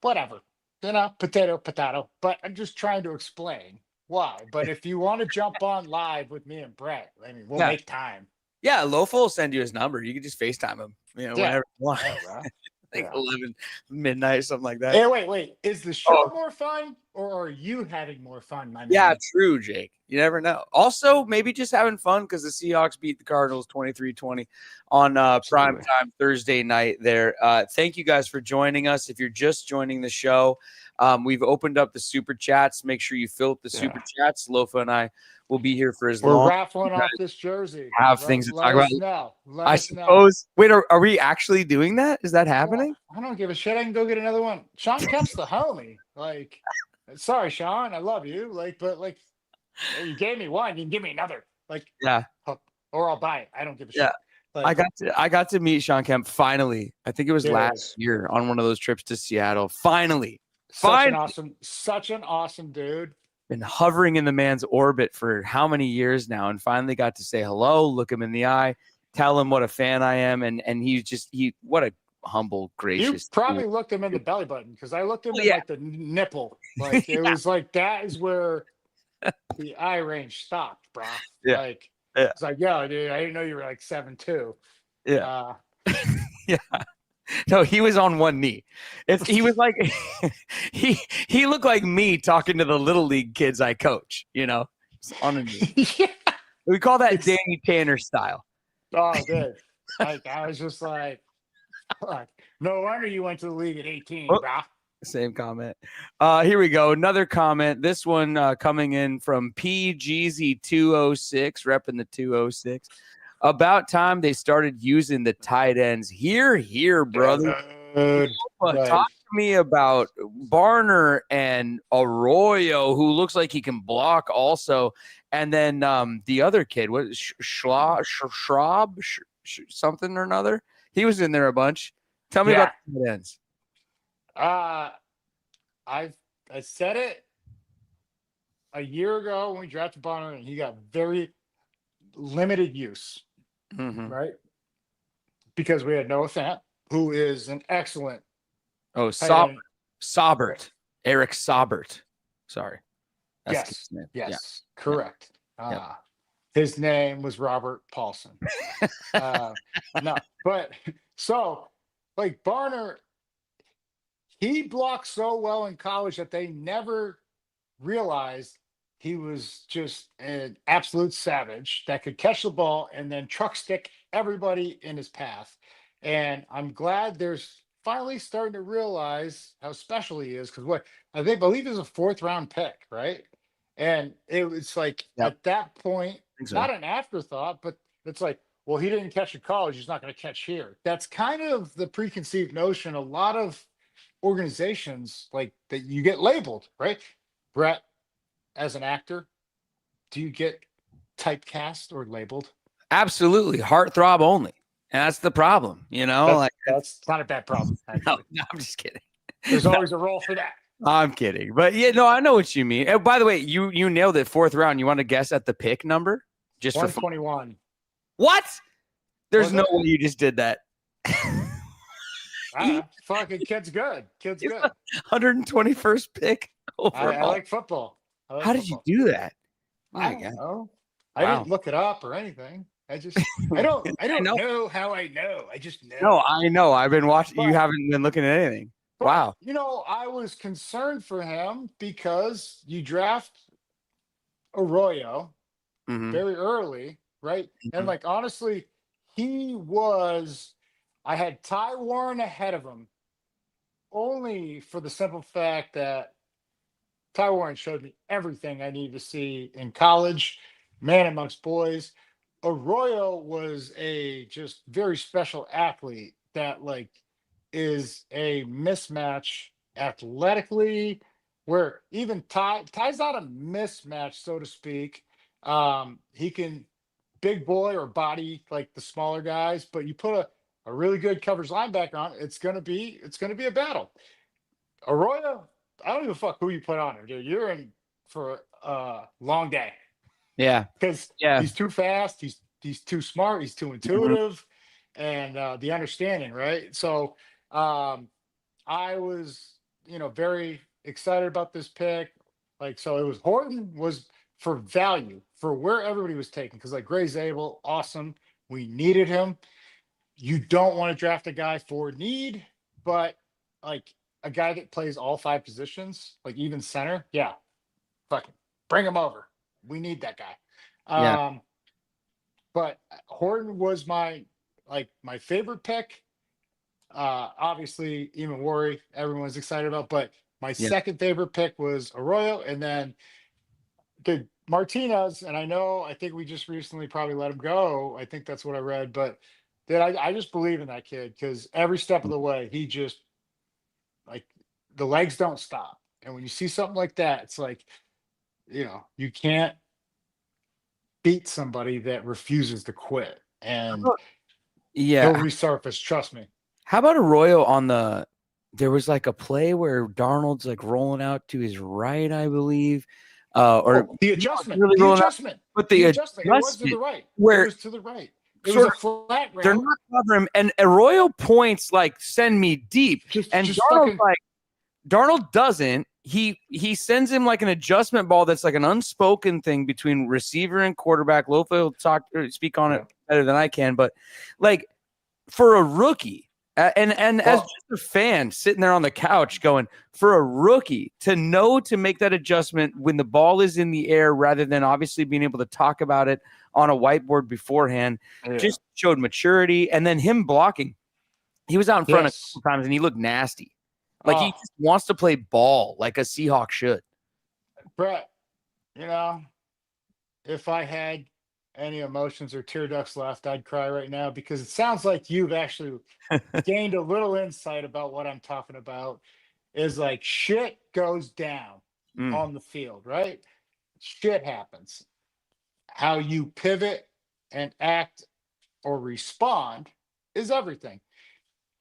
whatever. Potato. But I'm just trying to explain why. But if you want to jump on live with me and Brett, I mean, we'll make time. Yeah, Lofa will send you his number. You can just FaceTime him, whenever you want. Yeah, Like 11 midnight, something like that. Hey, wait. Is the show more fun, or are you having more fun, my man? Yeah, true, Jake. You never know. Also, maybe just having fun because the Seahawks beat the Cardinals 23-20 on prime time Thursday night there. Thank you guys for joining us. If you're just joining the show, we've opened up the super chats. Make sure you fill up the super chats. Lofa and I will be here for as long. We're raffling off this jersey. Have things to talk about. Let us suppose. Wait, are we actually doing that? Is that happening? Well, I don't give a shit. I can go get another one. Sean Kemp's the homie. Like, sorry, Sean, I love you. But you gave me one, you can give me another. Or I'll buy it. I don't give a shit. I got to meet Sean Kemp finally. I think it was last year on one of those trips to Seattle. Finally. Such an awesome dude. Been hovering in the man's orbit for how many years now, and finally got to say hello, look him in the eye, tell him what a fan I am, and what a humble, gracious. You probably looked him in the belly button, because I looked him in like the nipple. Like it was like that is where the eye range stopped, bro. It's like, yo, dude, I didn't know you were like 7'2". Yeah. Yeah. No, he was on one knee. He was like he looked like me talking to the little league kids I coach, on a knee. We call that Danny Tanner style. Oh, dude. I was just like, no wonder you went to the league at 18, bro. Same comment. Here we go. Another comment. This one coming in from PGZ206, repping the 206. About time they started using the tight ends. Here, brother. Talk to me about Barner and Arroyo, who looks like he can block also. And then the other kid, what is Schraub, something or another? He was in there a bunch. Tell me about the tight ends. I said it a year ago when we drafted Barner, and he got very limited use, right? Because we had Noah Fant, who is an excellent. Oh, Saubert. Eric Saubert. Sorry. That's his name. Yes, correct. His name was Robert Paulson. No, but so like Barner, he blocked so well in college that they never realized he was just an absolute savage that could catch the ball and then truck stick everybody in his path. And I'm glad there's finally starting to realize how special he is, because I believe is a 4th round pick, right? And it was like at that point, not an afterthought, but it's like, well, he didn't catch in college, he's not going to catch here. That's kind of the preconceived notion. A lot of organizations like that you get labeled, right? Brett, as an actor, do you get typecast or labeled? Absolutely. Heartthrob only. And that's the problem, That's not a bad problem. No, I'm just kidding. There's always a role for that. I'm kidding. But I know what you mean. And by the way, you nailed it. 4th round. You want to guess at the pick number? Just 121. What? There's no way you just did that. Fucking kid's good. 121st pick overall. I like football. How did you do that? I don't know. I didn't look it up or anything. I don't know how I know. I just know. No, I know. I've been watching. You haven't been looking at anything. Wow. I was concerned for him because you draft Arroyo very early, right? And honestly, I had Ty Warren ahead of him only for the simple fact that Ty Warren showed me everything I needed to see in college, man amongst boys. Arroyo was a just very special athlete that is a mismatch athletically, where even Ty's not a mismatch, so to speak. He can big boy or body like the smaller guys, but you put a really good coverage linebacker on, it's gonna be a battle. Arroyo, I don't give a fuck who you put on him, dude. You're in for a long day Yeah. because Yeah. he's too fast. He's too smart. He's too intuitive, and the understanding, right? So I was, very excited about this pick. Like, so it was Horton was for value for where everybody was taken because like Gray's able, awesome. We needed him. You don't want to draft a guy for need, but like a guy that plays all 5 positions, like even center, yeah, fucking bring him over. We need that guy. Yeah. But Horton was my favorite pick. Obviously, even Worry, everyone's excited about. But my Yeah. second favorite pick was Arroyo, and then the Martinez. And I think we just recently probably let him go. I think that's what I read. But that I just believe in that kid because every step of the way, he just like the legs don't stop. And when you see something like that, it's like, you can't beat somebody that refuses to quit. And Yeah. he'll resurface, trust me. How about Arroyo on there was like a play where Darnold's like rolling out to his right, I believe. Or The adjustment, really the rolling out, adjustment, but the the adjustment. It was to the adjustment right. where It was to the right. It was sort a of flat they're route. not covering him, and Arroyo points like send me deep, and Just Darnold's fucking like Darnold doesn't. He sends him like an adjustment ball that's like an unspoken thing between receiver and quarterback. Lofa will speak on it better than I can, but like for a rookie, and as just a fan sitting there on the couch going, for a rookie to know to make that adjustment when the ball is in the air rather than obviously being able to talk about it on a whiteboard beforehand, just showed maturity. And then him blocking, he was out in front a couple times and he looked nasty. Like he just wants to play ball like a Seahawk should. Brett, if I had any emotions or tear ducts left, I'd cry right now because it sounds like you've actually gained a little insight about what I'm talking about. Is like shit goes down on the field, right? Shit happens. How you pivot and act or respond is everything.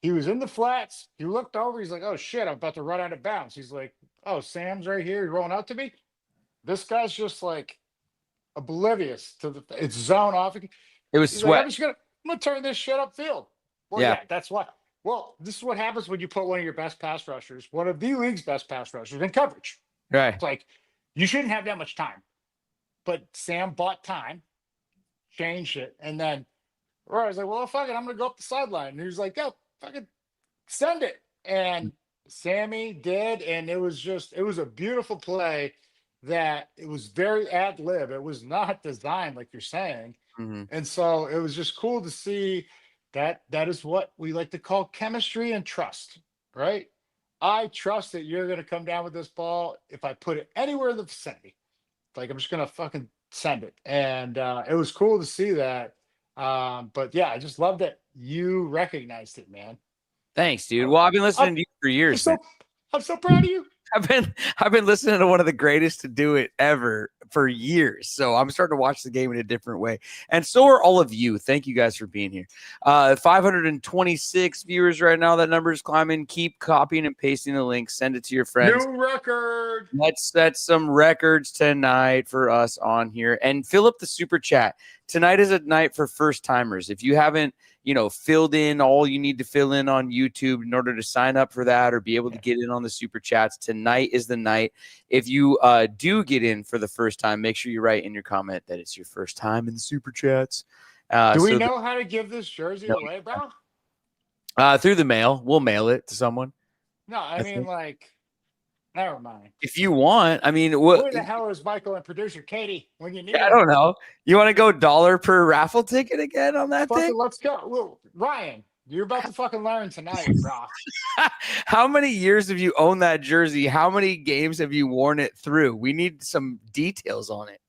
He was in the flats. He looked over. He's like, oh shit, I'm about to run out of bounds. He's like, oh, Sam's right here. He's rolling out to me. This guy's just like oblivious to it's zone off. It was He's sweat. like, I'm gonna turn this shit upfield. Well, yeah, that's what. Well, this is what happens when you put one of your best pass rushers, one of the league's best pass rushers, in coverage. Right. It's like you shouldn't have that much time. But Sam bought time, changed it, and then I was like, well, fuck it, I'm gonna go up the sideline. And he was like, yo, fucking send it. And Sammy did, and it was a beautiful play that it was very ad lib. It was not designed like you're saying. And so it was just cool to see that is what we like to call chemistry and trust, right? I trust that you're going to come down with this ball. If I put it anywhere in the vicinity, like I'm just going to fucking send it. And it was cool to see that. But yeah, I just love that you recognized it, man. Thanks, dude. Well, I've been listening to you for years. I'm so proud of you. I've been listening to one of the greatest to do it ever for years. So I'm starting to watch the game in a different way. And so are all of you. Thank you guys for being here. 526 viewers right now. That number is climbing. Keep copying and pasting the link. Send it to your friends. New record. Let's set some records tonight for us on here. And fill up the super chat. Tonight is a night for first timers. If you haven't, filled in all you need to fill in on YouTube in order to sign up for that or be able to get in on the super chats, tonight is the night. If you do get in for the first time, make sure you write in your comment that it's your first time in the super chats. Do we know how to give this jersey away, bro? Through the mail. We'll mail it to someone. No, I mean, never mind. If you want, who the hell is Michael and producer Katie when you need I don't know. You want to go $1 per raffle ticket again on that thing? Let's go. Well, Ryan, you're about to fucking learn tonight, bro. How many years have you owned that jersey? How many games have you worn it through? We need some details on it.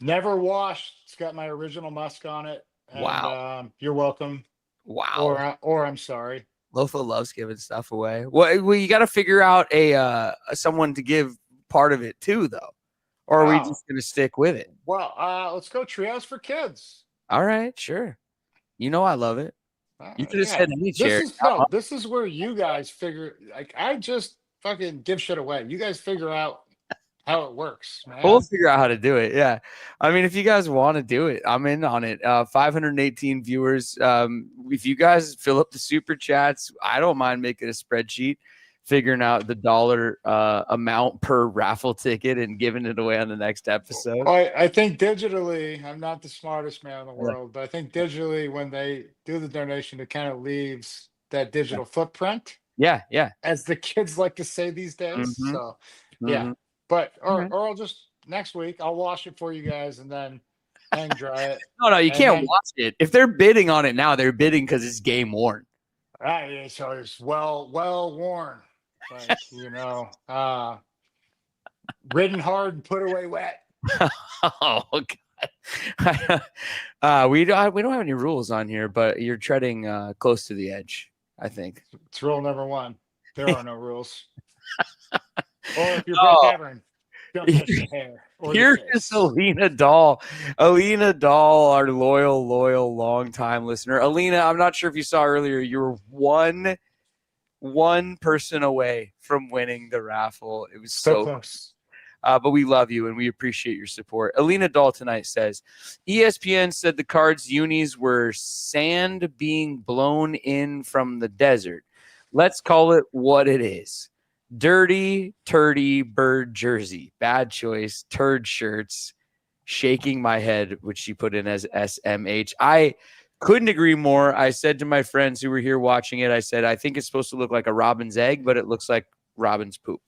Never washed. It's got my original musk on it. And, wow. You're welcome. Wow. Or I'm sorry. Lofa loves giving stuff away. Well, you got to figure out someone to give part of it to, though. Or are we just going to stick with it? Well, let's go trios for kids. All right, sure. I love it. You could have said any chair. This is where you guys figure. Like, I just fucking give shit away. You guys figure out how it works, man. We'll figure out how to do it. Yeah. I mean, if you guys want to do it, I'm in on it. 518 viewers. If you guys fill up the super chats, I don't mind making a spreadsheet, figuring out the dollar amount per raffle ticket and giving it away on the next episode. I think digitally, I'm not the smartest man in the world, but I think digitally, when they do the donation, it kind of leaves that digital footprint. Yeah. Yeah. As the kids like to say these days. So, yeah. But or I'll just next week I'll wash it for you guys and then hang dry it. No, you can't wash it. If they're bidding on it now, they're bidding because it's game worn. Right, so it's well worn, like ridden hard and put away wet. Oh God. We don't have any rules on here, but you're treading close to the edge, I think. It's rule number 1. There are no rules. Or if you're Davern, don't touch the hair. Here's Alina Dahl. Alina Dahl, our loyal, long-time listener. Alina, I'm not sure if you saw earlier, you were one person away from winning the raffle. It was so close. But we love you and we appreciate your support. Alina Dahl tonight says, ESPN said the Cards unis were sand being blown in from the desert. Let's call it what it is. Dirty, turdy bird jersey. Bad choice. Turd shirts. Shaking my head, which she put in as SMH. I couldn't agree more. I said to my friends who were here watching it, I said, I think it's supposed to look like a robin's egg, but it looks like robin's poop.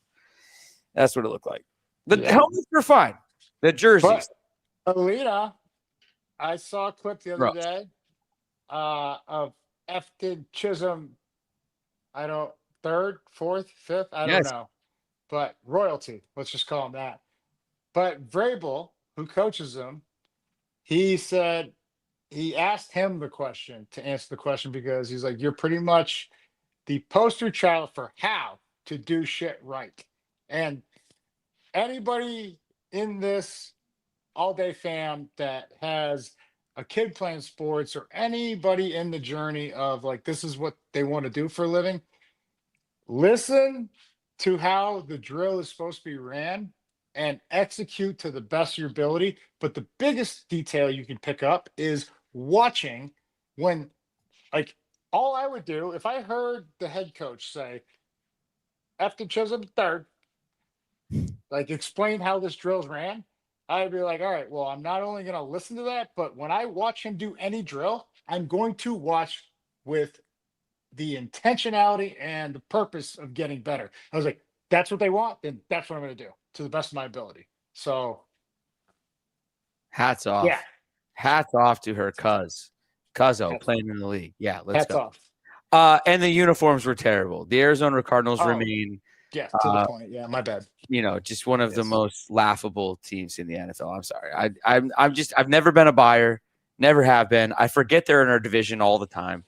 That's what it looked like. The helmets were fine. The jerseys. But, Alina, I saw a clip the other day of Efton Chisholm. I don't. 3rd, 4th, 5th, I don't know. But royalty, let's just call him that. But Vrabel, who coaches him, he said he asked him the question to answer the question because he's like, you're pretty much the poster child for how to do shit right. And anybody in this all-day fam that has a kid playing sports or anybody in the journey of like, this is what they want to do for a living, listen to how the drill is supposed to be ran and execute to the best of your ability. But the biggest detail you can pick up is watching when, like, all I would do if I heard the head coach say, after Chisholm 3rd, like explain how this drill's ran, I'd be like, all right, well, I'm not only going to listen to that, but when I watch him do any drill, I'm going to watch with the intentionality and the purpose of getting better. I was like, that's what they want, then that's what I'm going to do to the best of my ability. So hats off. Yeah. Hats off to her Cuzzo playing in the league. Yeah, let's hats go. off. And the uniforms were terrible. The Arizona Cardinals remain to the point. Yeah, my bad. Just one of the most laughable teams in the NFL. I'm sorry. I've never been a buyer, never have been. I forget they're in our division all the time.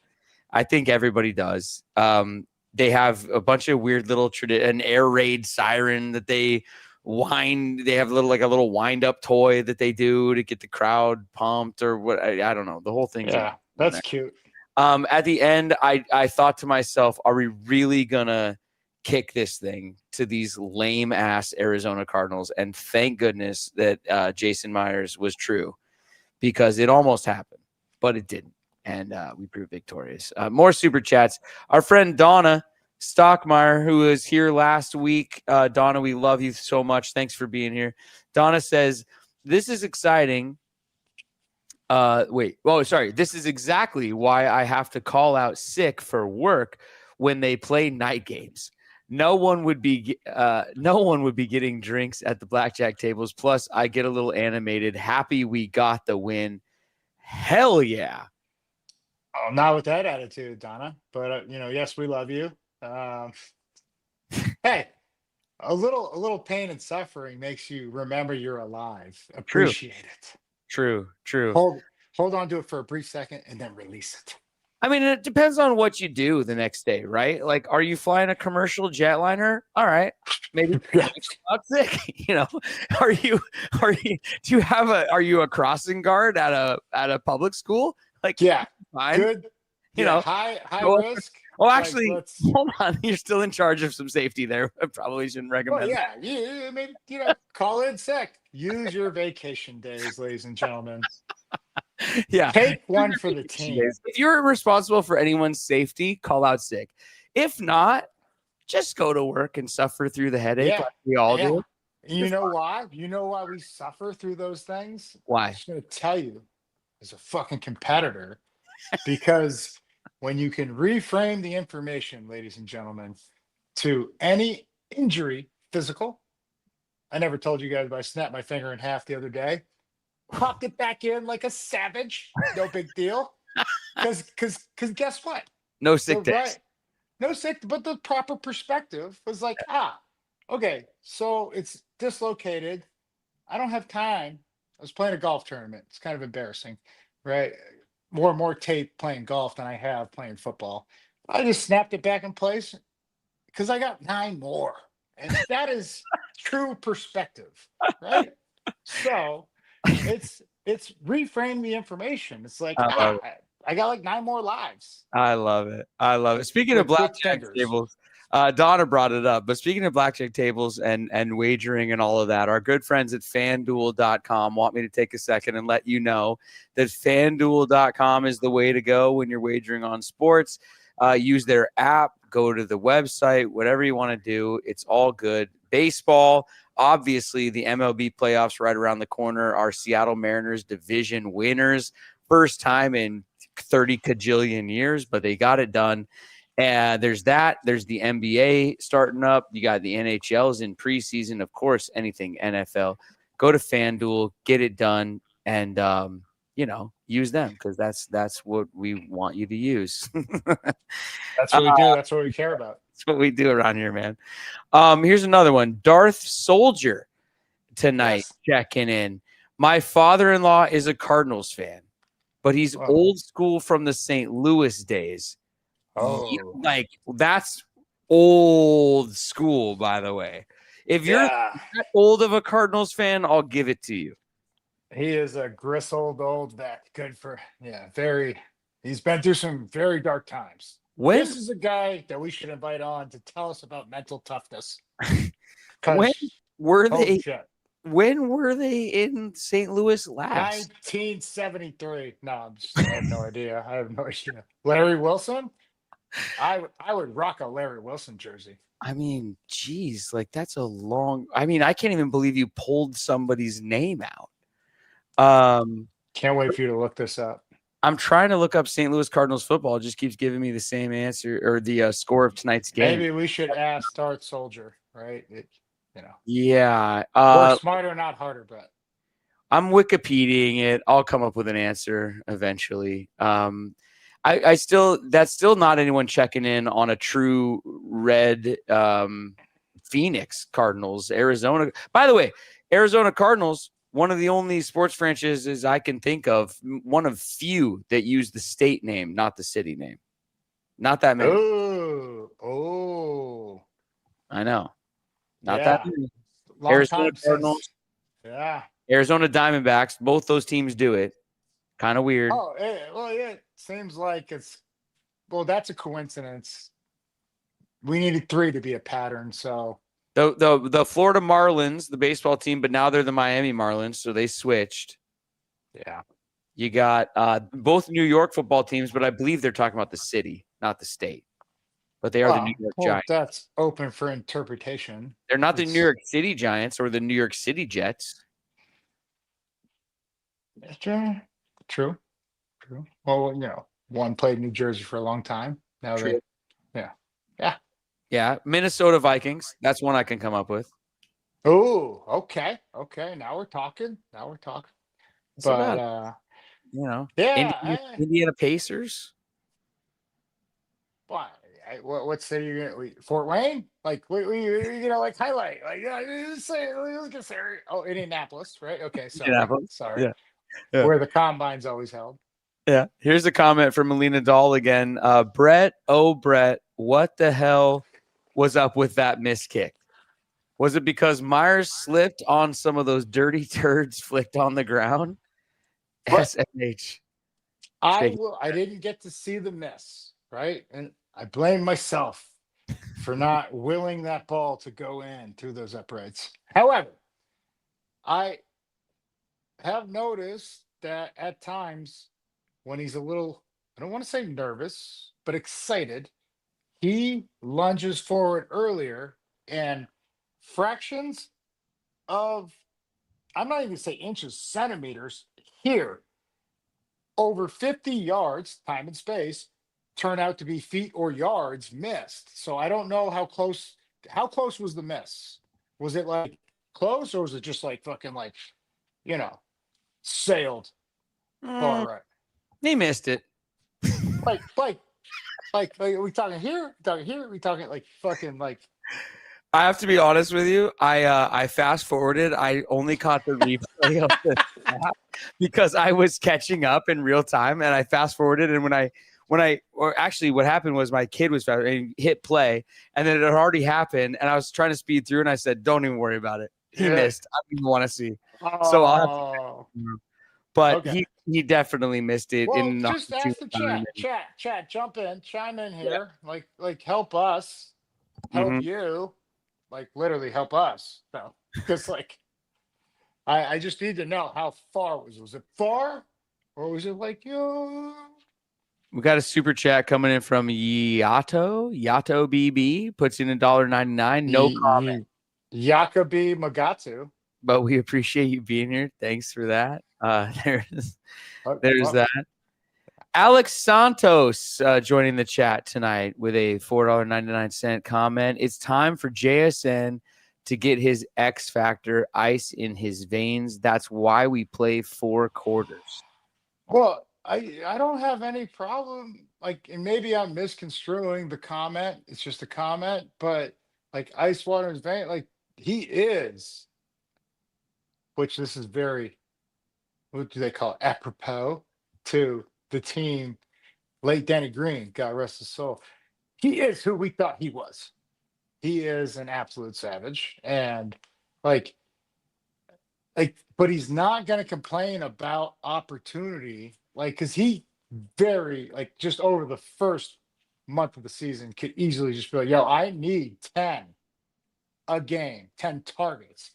I think everybody does. They have a bunch of weird little an air raid siren that they wind. They have a little wind up toy that they do to get the crowd pumped or what. I don't know. The whole thing. Yeah, that's cute. At the end, I thought to myself, are we really gonna kick this thing to these lame ass Arizona Cardinals? And thank goodness that Jason Myers was true, because it almost happened, but it didn't. And we proved victorious. More super chats. Our friend Donna Stockmeyer, who was here last week. Donna, we love you so much. Thanks for being here. Donna says, this is exciting. This is exactly why I have to call out sick for work when they play night games. No one would be getting drinks at the blackjack tables. Plus, I get a little animated. Happy we got the win. Hell yeah. Oh, not with that attitude, Donna. But yes, we love you. Hey, a little pain and suffering makes you remember you're alive. Appreciate it. True. Hold on to it for a brief second and then release it. I mean, it depends on what you do the next day, right? Like, are you flying a commercial jetliner? All right, maybe not sick. Are you a crossing guard at a public school? Like, yeah, fine. Good. High risk, Oh, Like, actually, let's. hold on. You're still in charge of some safety there. I probably shouldn't Well, recommend. yeah, maybe call in sick. Use your vacation days, ladies and gentlemen. Yeah. Take one for the team. If you're responsible for anyone's safety, call out sick. If not, just go to work and suffer through the headache like we all do. And you know why? You know why we suffer through those things? Why? I'm just going to tell you, as a fucking competitor, because when you can reframe the information, ladies and gentlemen, to any injury, physical. I never told you guys, but I snapped my finger in half the other day. Popped it back in like a savage. No big deal. Because guess what? No sick days. No sick, but the proper perspective was like, okay, so it's dislocated. I don't have time. I was playing a golf tournament. It's kind of embarrassing, right? More and more tape playing golf than I have playing football. I just snapped it back in place because I got 9 more. And that is true perspective, right? So it's reframe the information. It's like, I got like 9 more lives. I love it. I love it. Speaking of blackjack tables, Donna brought it up, but speaking of blackjack tables and wagering and all of that, our good friends at FanDuel.com want me to take a second and let you know that FanDuel.com is the way to go when you're wagering on sports. Use their app, go to the website, whatever you want to do. It's all good. Baseball, obviously, the MLB playoffs right around the corner. Our Seattle Mariners division winners. First time in 30 cajillion years, but they got it done. And there's that. There's the NBA starting up. You got the NHL's in preseason. Of course, anything NFL. Go to FanDuel, get it done, and use them because that's what we want you to use. That's what we do. That's what we care about. That's what we do around here, man. Here's another one. Darth Soldier tonight checking in. My father-in-law is a Cardinals fan, but he's old school from the St. Louis days. Like that's old school, by the way. If you're that old of a Cardinals fan, I'll give it to you. He is a grizzled old vet. Good for he's been through some very dark times. This is a guy that we should invite on to tell us about mental toughness. When were they in St. Louis last? 1973. No, I have no idea. Larry Wilson? I would rock a Larry Wilson jersey. I mean, geez, like that's a long. I mean, I can't even believe you pulled somebody's name out. Can't wait for you to look this up. I'm trying to look up St. Louis Cardinals football. It just keeps giving me the same answer or the score of tonight's game. Maybe we should ask Darth Soldier, right? Yeah. Work smarter, not harder, Brett. I'm Wikipediaing it. I'll come up with an answer eventually. That's still not anyone checking in on a true red Phoenix Cardinals, Arizona. By the way, Arizona Cardinals, one of the only sports franchises I can think of, one of few that use the state name, not the city name. Not that many. Oh. I know. Not that many. Arizona Cardinals. Yeah. Arizona Diamondbacks. Both those teams do it. Kind of weird. Oh, yeah. Seems like that's a coincidence. We needed 3 to be a pattern, so. The Florida Marlins, the baseball team, but now they're the Miami Marlins, so they switched. Yeah. You got both New York football teams, but I believe they're talking about the city, not the state. But they are the New York Giants. That's open for interpretation. They're not the New York City Giants or the New York City Jets. True. Well, one played New Jersey for a long time. Now Yeah, Minnesota Vikings. That's one I can come up with. Oh, okay. Now we're talking. But Indiana Pacers. What city are you gonna? Fort Wayne? Like like highlight? Like let's say Indianapolis, right? Okay, sorry. Yeah. Where the combine's always held. Yeah. Here's a comment from Melina Dahl again. Brett, what the hell was up with that miss kick? Was it because Myers slipped on some of those dirty turds flicked on the ground? SMH. I didn't get to see the miss, right? And I blame myself for not willing that ball to go in through those uprights. However, I have noticed that at times when he's a little, I don't want to say nervous, but excited, he lunges forward earlier and fractions of, I'm not even going to say inches, centimeters here, over 50 yards, time and space, turn out to be feet or yards missed. So I don't know how close was the miss? Was it like close or was it just like fucking like, you know, sailed far right? He missed it. Like, are we talking here? Talking here? We talking like fucking like. I have to be honest with you. I fast forwarded. I only caught the replay of the snap because I was catching up in real time, and I fast forwarded. And or actually, what happened was my kid was fast and hit play, and then it had already happened, and I was trying to speed through, and I said, "Don't even worry about it. He missed. I don't even want to see." So I'll have to, but Okay. he definitely missed it. Well, In an just ask the opportune chat, jump in, chime in here, like help us, help Mhm. you, like literally help us. So, because like, I just need to know how far was it far, or was it like yo? We got a super chat coming in from Yato BB puts in $1.99. No comment, Yakabi Magatu. but we appreciate you being here. Thanks for that. There's Well, that. Alex Santos joining the chat tonight with a $4.99 comment. It's time for JSN to get his X factor, ice in his veins. That's why we play 4 quarters. well, I don't have any problem. Like, and maybe I'm misconstruing the comment. It's just a comment, but like ice water in his vein, like he is, which this is very, what do they call it? Apropos to the team, late Danny Green, God rest his soul. He is who we thought he was. He is an absolute savage. And like, but he's not going to complain about opportunity. Like, cause he very, like, just over the first month of the season could easily just be like, yo, I need 10 a game, 10 targets.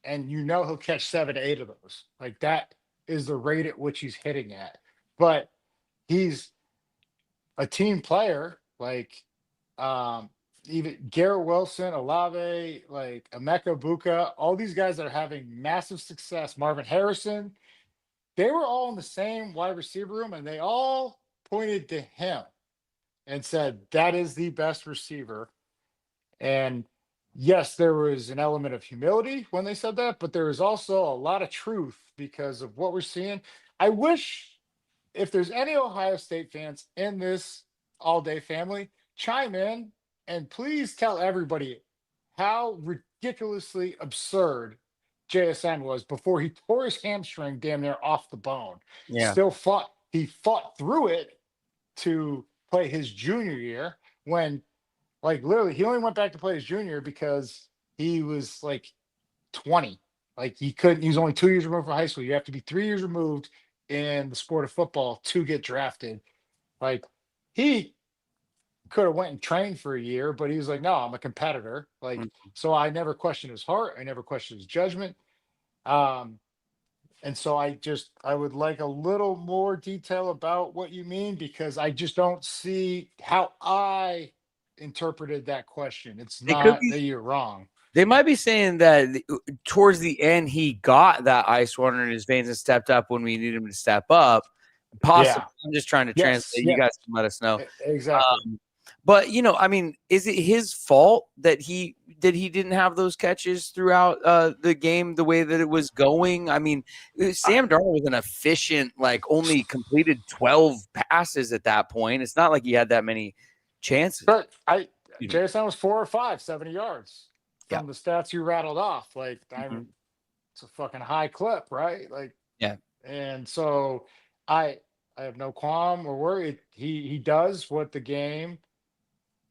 And you know he'll catch 7 to 8 of those. Like that is the rate at which he's hitting at. But he's a team player, like even Garrett Wilson, Olave, like Emeka Buka, all these guys that are having massive success, Marvin Harrison, they were all in the same wide receiver room and they all pointed to him and said, that is the best receiver. And yes, there was an element of humility when they said that, but there was also a lot of truth because of what we're seeing. I wish if there's any Ohio State fans in this all day family, chime in and please tell everybody how ridiculously absurd JSN was before he tore his hamstring damn near off the bone. Yeah. He fought through it to play his junior year when, like, literally he only went back to play his junior because he was like 20. Like he couldn't, he was only 2 years removed from high school. You have to be 3 years removed in the sport of football to get drafted. Like he could have went and trained for a year, but he was like, no, I'm a competitor. Like, so I never questioned his heart. I never questioned his judgment. And so I would like a little more detail about what you mean, because I just don't see how I interpreted that question. It's It could not be. that you're wrong. They might be saying that towards the end he got that ice water in his veins and stepped up when we needed him to step up. Possibly. Yeah. I'm just trying to Yes. translate. Yeah. You guys can let us know. Exactly. But I mean, is it his fault that he didn't have those catches throughout the game the way that it was going? I mean, Sam Darnold was an efficient, like only completed 12 passes at that point. It's not like he had that many chances. But JSN was 4 or 5, 70 yards from Yeah. the stats you rattled off. Like, it's a fucking high clip, right? Like, Yeah. And so I have no qualm or worry. He does what the game,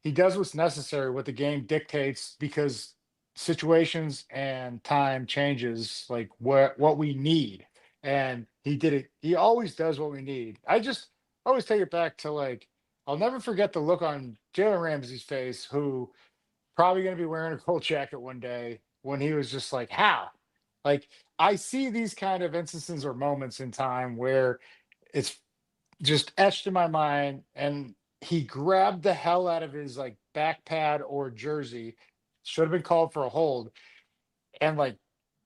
he does what's necessary, what the game dictates, because situations and time changes like what we need. And he did it. He always does what we need. I just always take it back to like I'll never forget the look on Jalen Ramsey's face, who probably going to be wearing a gold jacket one day, when he was just like, how? Like, I see these kind of instances or moments in time where it's just etched in my mind. And he grabbed the hell out of his like back pad or jersey, should have been called for a hold. And like,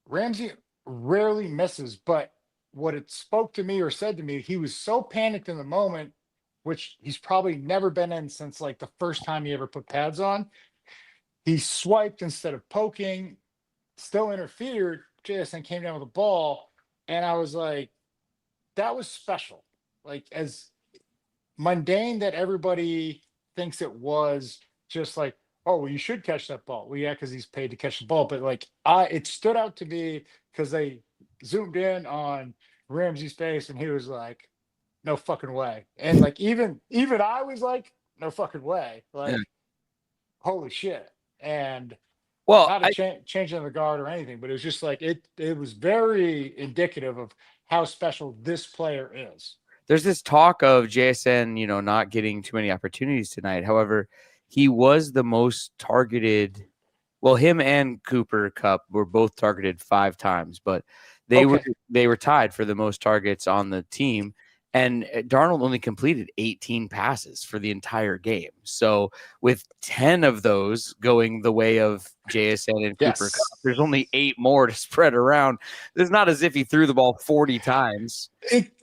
Ramsey rarely misses, but what it spoke to me or said to me, he was so panicked in the moment, which he's probably never been in since like the first time he ever put pads on. He swiped instead of poking, still interfered. JSN came down with the ball, and I was like, that was special. Like, as mundane that everybody thinks it was, just like, oh, well, you should catch that ball. Well, yeah, because he's paid to catch the ball. But like, it stood out to me because they zoomed in on Ramsey's face, and he was like, no fucking way. And like, even I was like, no fucking way. Yeah. Like, holy shit. And Well, not a change in the guard or anything, but it was just like, it was very indicative of how special this player is. there's this talk of JSN, not getting too many opportunities tonight. However, he was the most targeted. Well, him and Cooper Cup were both targeted 5 times, but they were tied for the most targets on the team. And Darnold only completed 18 passes for the entire game. So with 10 of those going the way of JSN and Cooper Cup, there's only 8 more to spread around. It's not as if he threw the ball 40 times.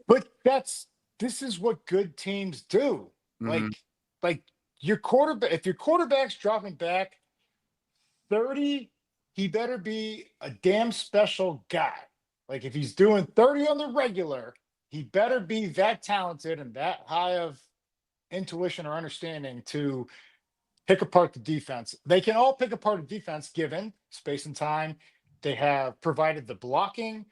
But this is what good teams do. Mm-hmm. Like your quarterback, if your quarterback's dropping back 30, he better be a damn special guy. Like, if he's doing 30 on the regular, he better be that talented and that high of intuition or understanding to pick apart the defense. They can all pick apart a defense given space and time. They have provided the blocking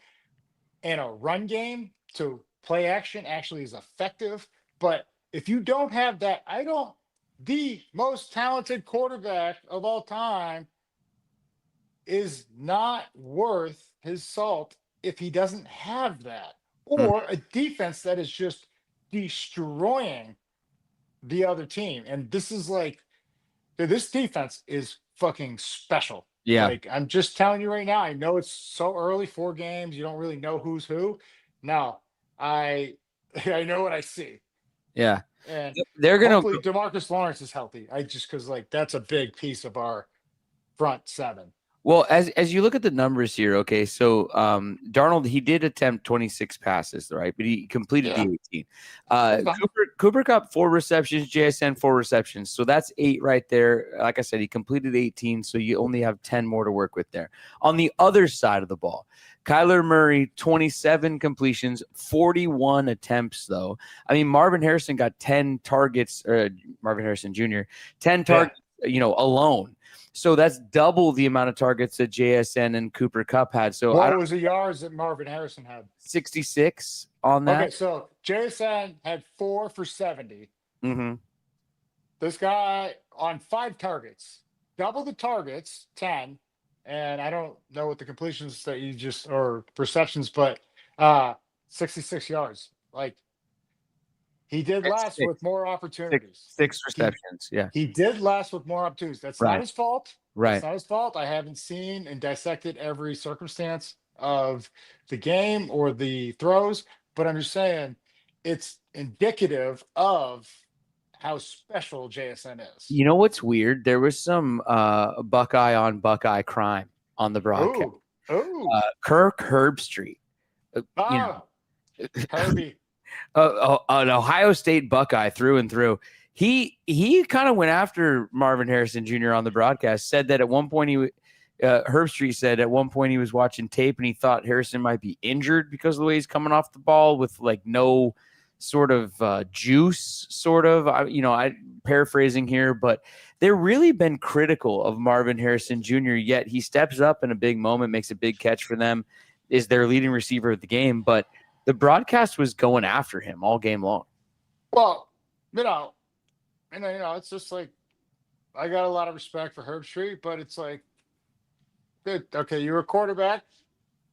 and a run game to play action actually is effective. But if you don't have that, the most talented quarterback of all time is not worth his salt if he doesn't have that, or a defense that is just destroying the other team. And this is like, this defense is fucking special. Yeah. Like, I'm just telling you right now, I know it's so early, 4 games, you don't really know who's who. Now, I know what I see. Yeah. And they're going hopefully DeMarcus Lawrence is healthy. Because like, that's a big piece of our front 7. Well, as you look at the numbers here, okay, so Darnold, he did attempt 26 passes, right? But he completed the 18. Cooper Cup 4 receptions, JSN 4 receptions. So that's 8 right there. Like I said, he completed 18, so you only have 10 more to work with there. On the other side of the ball, Kyler Murray, 27 completions, 41 attempts, though. I mean, Marvin Harrison got 10 targets, Marvin Harrison Jr., 10 targets, alone. So that's double the amount of targets that JSN and Cooper Cup had. So what was the yards that Marvin Harrison had? 66 on that. Okay, so JSN had 4 for 70. Mm-hmm. This guy on 5 targets, double the targets, 10. And I don't know what the completions that you just, or receptions, but 66 yards. Like, he did last with more opportunities. 6 receptions. He did last with more opportunities. That's not his fault. Right. It's not his fault. I haven't seen and dissected every circumstance of the game or the throws, but I'm just saying it's indicative of how special JSN is. You know what's weird? There was some Buckeye on Buckeye crime on the broadcast. Kirk Herbstreit. Herbie. An Ohio State Buckeye through and through. He kind of went after Marvin Harrison Jr. on the broadcast, said that at one point Herbstreit said at one point he was watching tape and he thought Harrison might be injured because of the way he's coming off the ball with like no sort of juice, sort of. I paraphrasing here, but they've really been critical of Marvin Harrison Jr., yet he steps up in a big moment, makes a big catch for them, is their leading receiver of the game, but the broadcast was going after him all game long. Well, it's just like, I got a lot of respect for Herbstreit, but it's like, good. Okay, you're a quarterback.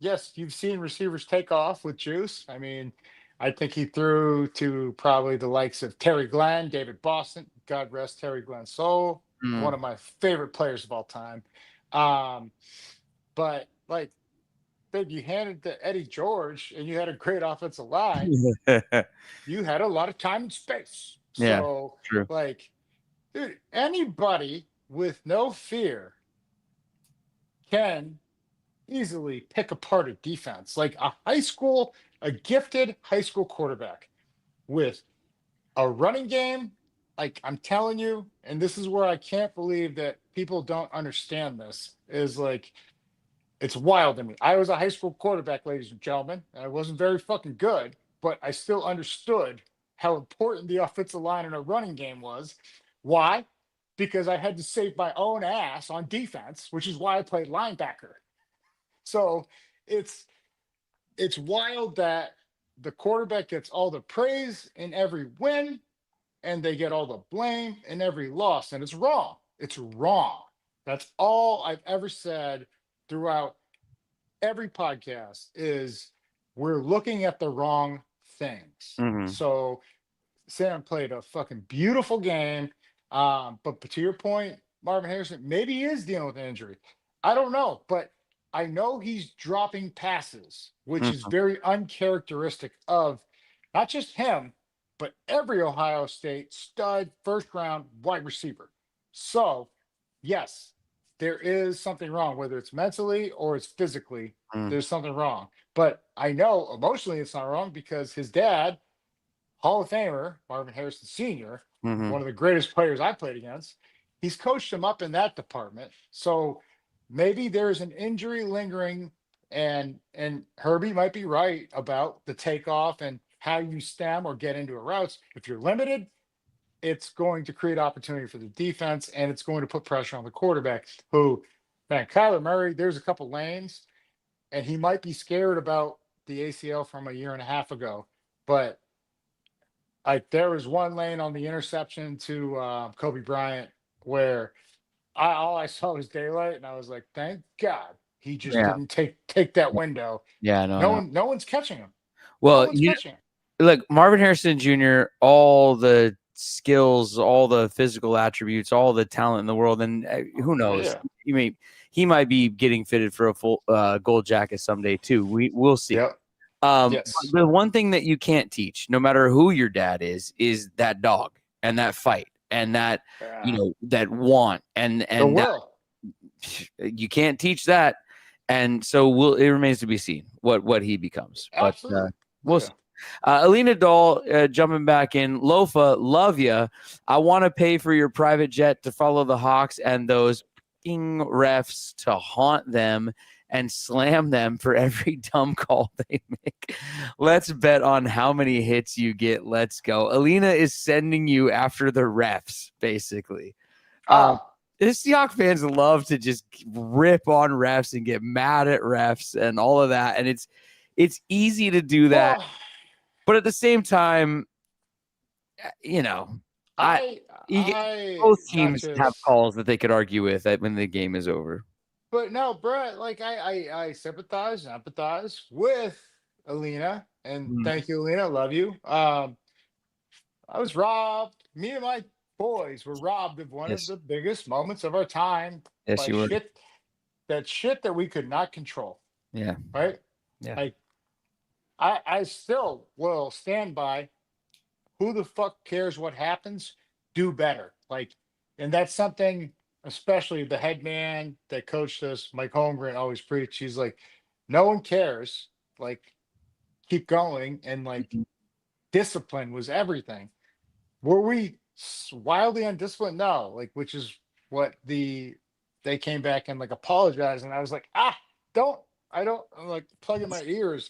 Yes, you've seen receivers take off with juice. I mean, I think he threw to probably the likes of Terry Glenn, David Boston. God rest Terry Glenn's soul. One of my favorite players of all time. But like, then you handed to Eddie George, and you had a great offensive line. You had a lot of time and space. Yeah, So, true. like, dude, anybody with no fear can easily pick apart a defense. Like a gifted high school quarterback with a running game. Like, I'm telling you, and this is where I can't believe that people don't understand this, is like, it's wild to me. I was a high school quarterback, ladies and gentlemen, and I wasn't very fucking good, but I still understood how important the offensive line in a running game was. Why? Because I had to save my own ass on defense, which is why I played linebacker. So it's wild that the quarterback gets all the praise in every win, and they get all the blame in every loss, and it's wrong. It's wrong. That's all I've ever said throughout every podcast is we're looking at the wrong things. So Sam played a fucking beautiful game. But to your point, Marvin Harrison, maybe he is dealing with an injury. I don't know, but I know he's dropping passes, which is very uncharacteristic of not just him, but every Ohio State stud first round wide receiver. So, yes, there is something wrong, whether it's mentally or it's physically, there's something wrong. But I know emotionally it's not wrong because his dad, Hall of Famer, Marvin Harrison Sr., one of the greatest players I played against, he's coached him up in that department. So maybe there's an injury lingering, and Herbie might be right about the takeoff and how you stem or get into a routes. If you're limited, it's going to create opportunity for the defense, and it's going to put pressure on the quarterback. Who, man, Kyler Murray, there's a couple lanes, and he might be scared about the ACL from a year and a half ago, but there was one lane on the interception to Kobe Bryant where all I saw was daylight, and I was like, thank God he just Yeah. didn't take that window. Yeah, no. No one's catching him. Well, No one's catching him. look, Marvin Harrison Jr., all the skills, all the physical attributes, all the talent in the world, and who knows? Yeah. He might be getting fitted for a full gold jacket someday too. We'll see. Yep. But Yes. the one thing that you can't teach, no matter who your dad is that dog and that fight and that that want and The will. you can't teach that. And so it remains to be seen what he becomes. Absolutely. But we'll see. Alina Dahl jumping back in. Lofa, love ya. I want to pay for your private jet to follow the Hawks and those refs to haunt them and slam them for every dumb call they make. Let's bet on how many hits you get. Let's go. Alina is sending you after the refs, basically. The Seahawks fans love to just rip on refs and get mad at refs and all of that. And it's easy to do that. But at the same time, both teams have calls that they could argue with when the game is over. But no, Brett, like I sympathize and empathize with Alina, and thank you, Alina. I love you. I was robbed. Me and my boys were robbed of one of the biggest moments of our time. Yes, you were. Shit that we could not control. Yeah. Right? Yeah. Like, I still will stand by who the fuck cares what happens? Do better. Like, and that's something, especially the head man that coached us, Mike Holmgren, always preached. He's like, no one cares. Like, keep going. And like, discipline was everything. Were we wildly undisciplined? No. Like, which is what they came back and like apologized. And I was like, I don't, I'm like plugging my ears.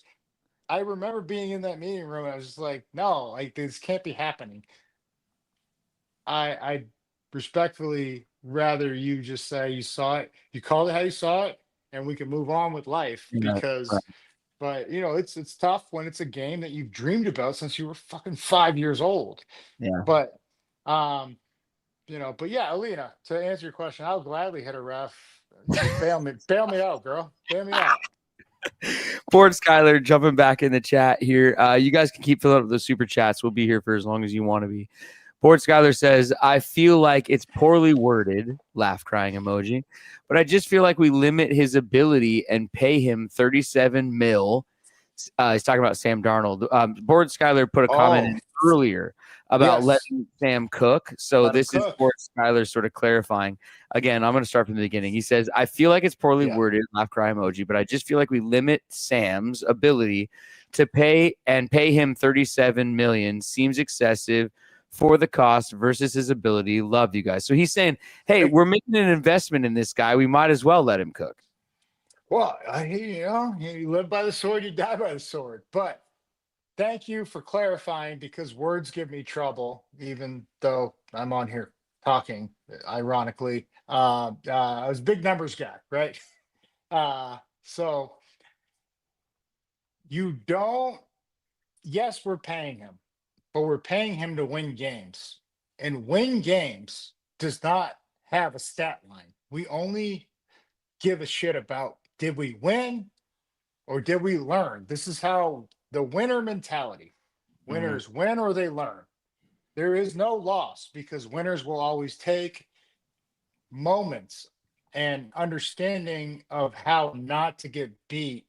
I remember being in that meeting room. I was just like, no, like this can't be happening. I respectfully rather you just say you saw it, you called it how you saw it, and we can move on with life. Because, but it's tough when it's a game that you've dreamed about since you were fucking 5 years old. Yeah. But, but yeah, Alina, to answer your question, I'll gladly hit a ref. Bail me out, girl. Bail me out. Ford Skyler jumping back in the chat here. You guys can keep filling up the super chats. We'll be here for as long as you want to be. Ford Skyler says, I feel like it's poorly worded, laugh crying emoji, but I just feel like we limit his ability and pay him 37 mil. He's talking about Sam Darnold. Ford Skyler put a comment in earlier about letting Sam cook. So this is Ford Skyler sort of clarifying. Again, I'm going to start from the beginning. He says, I feel like it's poorly worded, laugh cry emoji, but I just feel like we limit Sam's ability to pay him 37 million seems excessive for the cost versus his ability. Love you guys. So he's saying, hey, we're making an investment in this guy. We might as well let him cook. Well, you live by the sword, you die by the sword. But thank you for clarifying, because words give me trouble, even though I'm on here talking, ironically. I was a big numbers guy, right? So you don't, yes, we're paying him, but we're paying him to win games. And win games does not have a stat line. We only give a shit about, did we win or did we learn? This is how the winner mentality. Winners win or they learn. There is no loss, because winners will always take moments and understanding of how not to get beat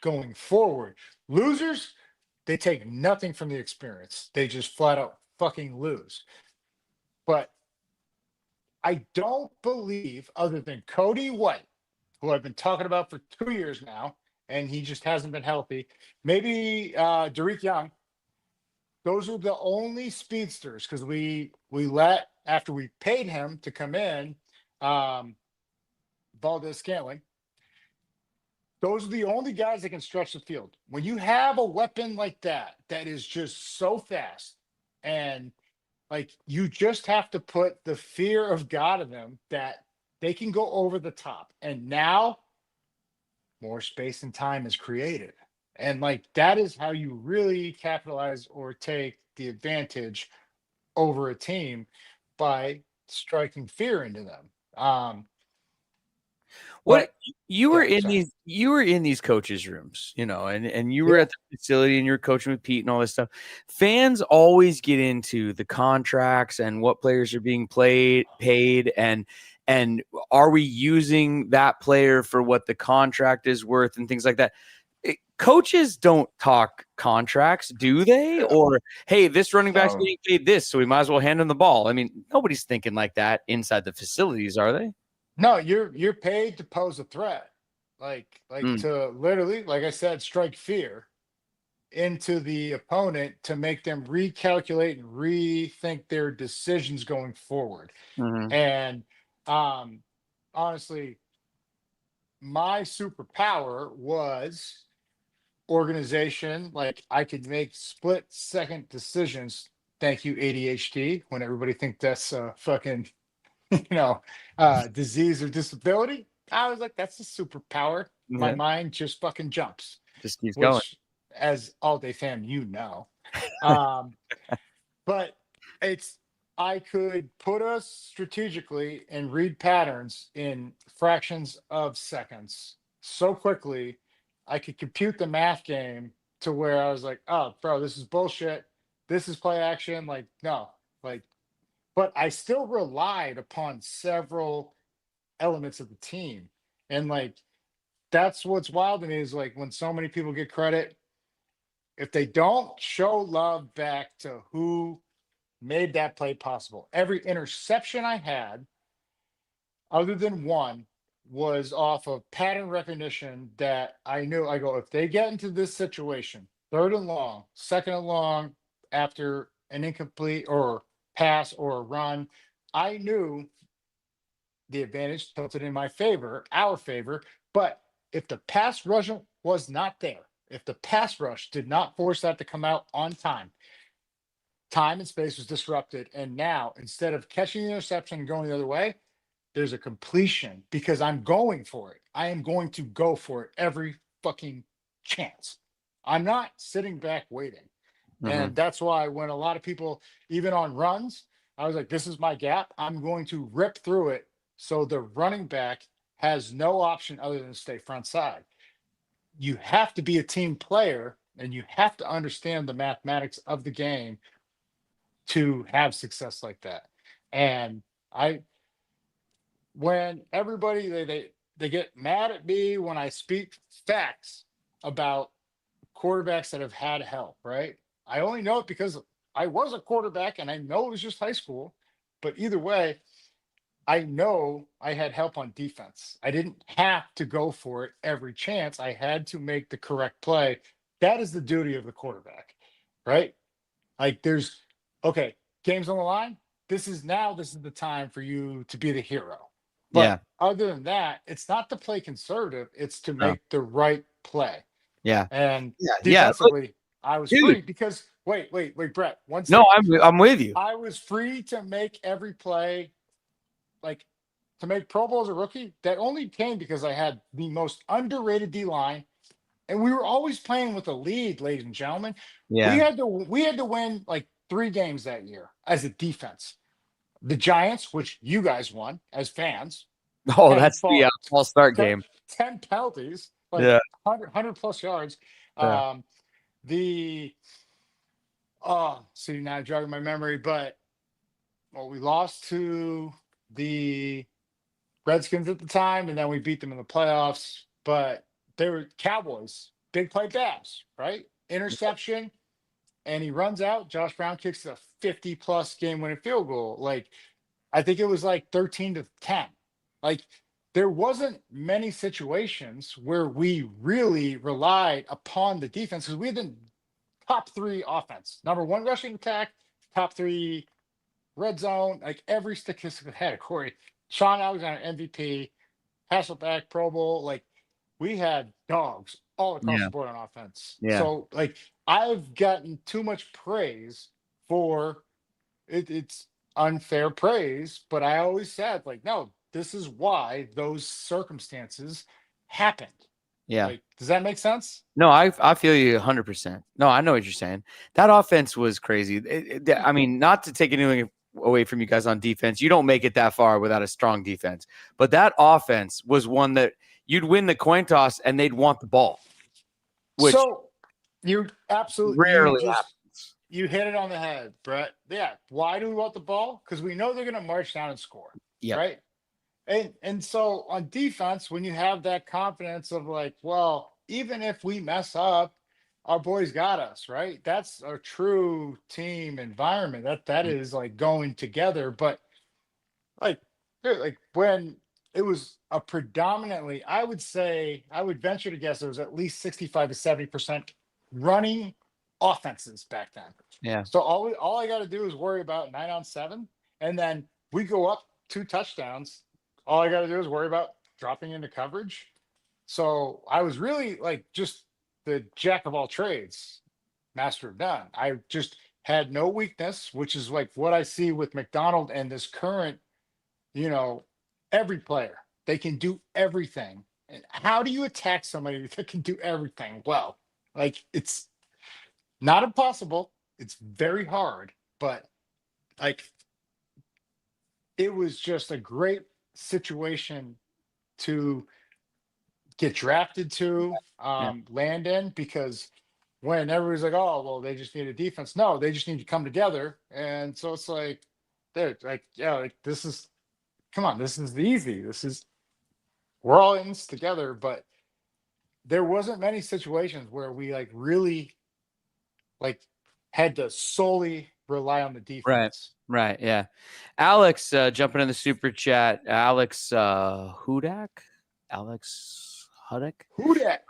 going forward. Losers, they take nothing from the experience. They just flat out fucking lose. But I don't believe, other than Cody White, who I've been talking about for 2 years now, and he just hasn't been healthy. Maybe Tariq Young. Those are the only speedsters, because we let, after we paid him to come in, Valdez Scantling. Those are the only guys that can stretch the field. When you have a weapon like that is just so fast, and like, you just have to put the fear of God in them that they can go over the top. And now more space and time is created. And like, that is how you really capitalize or take the advantage over a team, by striking fear into them. What you were in these coaches' rooms, and you were at the facility and you were coaching with Pete and all this stuff. Fans always get into the contracts and what players are being paid, and are we using that player for what the contract is worth and things like that. Coaches don't talk contracts, do they? Or, hey, this running back's getting paid this, so we might as well hand him the ball. I mean, nobody's thinking like that inside the facilities, are they? No, you're paid to pose a threat, like to literally, like I said, strike fear into the opponent to make them recalculate and rethink their decisions going forward. And honestly, my superpower was organization. Like, I could make split second decisions. Thank you, ADHD, when everybody thinks that's fucking disease or disability. I was like, that's a superpower. My mind just fucking jumps. Just keeps going. As all day fam, but I could put us strategically and read patterns in fractions of seconds so quickly. I could compute the math game to where I was like, oh, bro, this is bullshit. This is play action. Like, no, like, but I still relied upon several elements of the team. And like, that's what's wild to me, is like, when so many people get credit, if they don't show love back to who made that play possible. Every interception I had, other than one, was off of pattern recognition that I knew. I go, if they get into this situation, 3rd and long, 2nd and long, after an incomplete or pass or a run, I knew the advantage tilted in my favor, our favor. But if the pass rush was not there, if the pass rush did not force that to come out on time, time and space was disrupted. And now, instead of catching the interception and going the other way, there's a completion, because I'm going for it. I am going to go for it every fucking chance. I'm not sitting back waiting. And that's why when a lot of people, even on runs, I was like, this is my gap. I'm going to rip through it. So the running back has no option other than stay front side. you have to be a team player and you have to understand the mathematics of the game to have success like that. And I, when everybody they get mad at me when I speak facts about quarterbacks that have had help, right? I only know it because I was a quarterback and I know it was just high school. But either way, I know I had help on defense. I didn't have to go for it every chance. I had to make the correct play. That is the duty of the quarterback, right? Like there's okay, games on the line. This is the time for you to be the hero. But Yeah. other than that, it's not to play conservative, it's to No. make the right play. Yeah. And Yeah. Look, defensively, I was dude. free because wait, Brett, one No, second. I'm with you. I was free to make every play, like to make Pro Bowl as a rookie. That only came because I had the most underrated D line, and we were always playing with a lead, ladies and gentlemen. Yeah. We had to win like 3 games that year as a defense. The Giants, which you guys won as fans, Oh, and that's the all start 10, game. 10 penalties, like Yeah. 100 plus yards. Yeah. The see now jogging my memory, but well, we lost to the Redskins at the time, and then we beat them in the playoffs. But they were Cowboys, big play Babs, right? Interception, and he runs out. Josh Brown kicks a 50-plus game-winning field goal. Like I think it was like 13-10. Like there wasn't many situations where we really relied upon the defense because we had the top 3 offense, number 1 rushing attack, top 3 red zone, like every statistic had Corey. Sean Alexander MVP, Hasselbeck Pro Bowl. Like we had dogs all across Yeah. the board on offense. Yeah. So like I've gotten too much praise for it. It's unfair praise, but I always said like, no, this is why those circumstances happened. Yeah. Like, does that make sense? No, I feel you 100%. No, I know what you're saying. That offense was crazy. I mean, not to take anything away from you guys on defense. You don't make it that far without a strong defense. But that offense was one that you'd win the coin toss and they'd want the ball, which so you absolutely rarely happens. you hit it on the head, Brett. Yeah. Why do we want the ball? Because we know they're going to march down and score. Yeah. Right. And so on defense, when you have that confidence of like, well, even if we mess up, our boys got us, right? That's a true team environment. That is like going together. But like, dude, like when it was a predominantly, I would say, I would venture to guess there was at least 65 to 70% running offenses back then. Yeah. So all I got to do is worry about 9-on-7, and then we go up 2 touchdowns. All I got to do is worry about dropping into coverage. So I was really like just the jack of all trades, master of none. I just had no weakness, which is like what I see with McDonald and this current, every player. They can do everything. And how do you attack somebody that can do everything? Well, like it's not impossible. It's very hard, but like it was just a great situation to get drafted to land in, because when everybody's like, oh well, they just need a defense. No, they just need to come together. And so it's like, dude, like, yeah, like this is, come on, this is easy. We're all in this together. But there wasn't many situations where we like really like had to solely rely on the defense. Right. Yeah. Alex, jumping in the super chat. Alex Hudak. Who dat?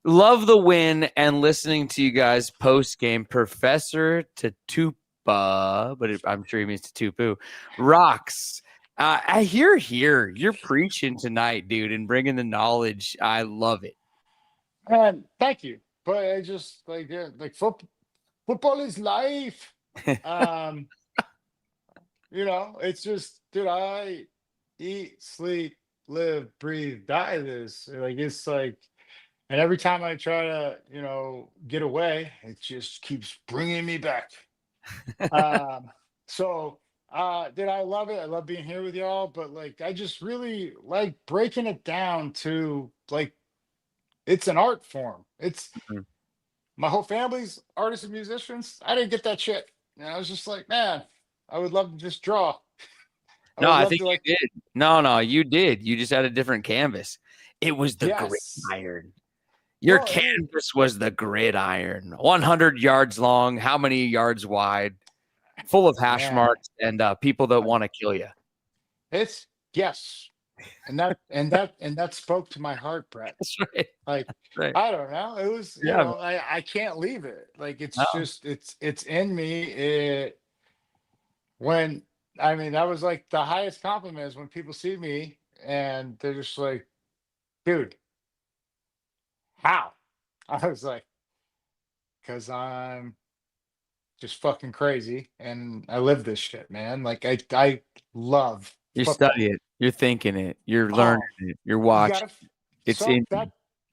Love the win and listening to you guys post game. Professor Tatupa, but I'm sure he means Tatupu. Rocks. I hear here. You're preaching tonight, dude, and bringing the knowledge. I love it. And thank you. But I just like, yeah, like football is life. It's just, dude, I eat, sleep, live, breathe, die this. Like it's like, and every time I try to, get away, it just keeps bringing me back. So dude, I love it. I love being here with y'all, but like I just really like breaking it down to like it's an art form. It's Mhm. my whole family's artists and musicians. I didn't get that shit. And I was just like, man, I would love to just draw. I No, would I love think to like, you did. No, you did. You just had a different canvas. It was the yes. gridiron. Your Well, canvas was the gridiron. 100 yards long, how many yards wide, full of hash man, marks and people that want to kill you. it's yes. And that spoke to my heart, Brett. That's right. Like, Right. I don't know. It was, Yeah. I can't leave it. Like it's No. just it's in me. When I mean that was like the highest compliment is when people see me and they're just like, dude, how? I was like, because I'm just fucking crazy and I live this shit, man. Like I love You study football. it. You're thinking it. You're learning Oh, it. You're you watching. gotta It's so in you. that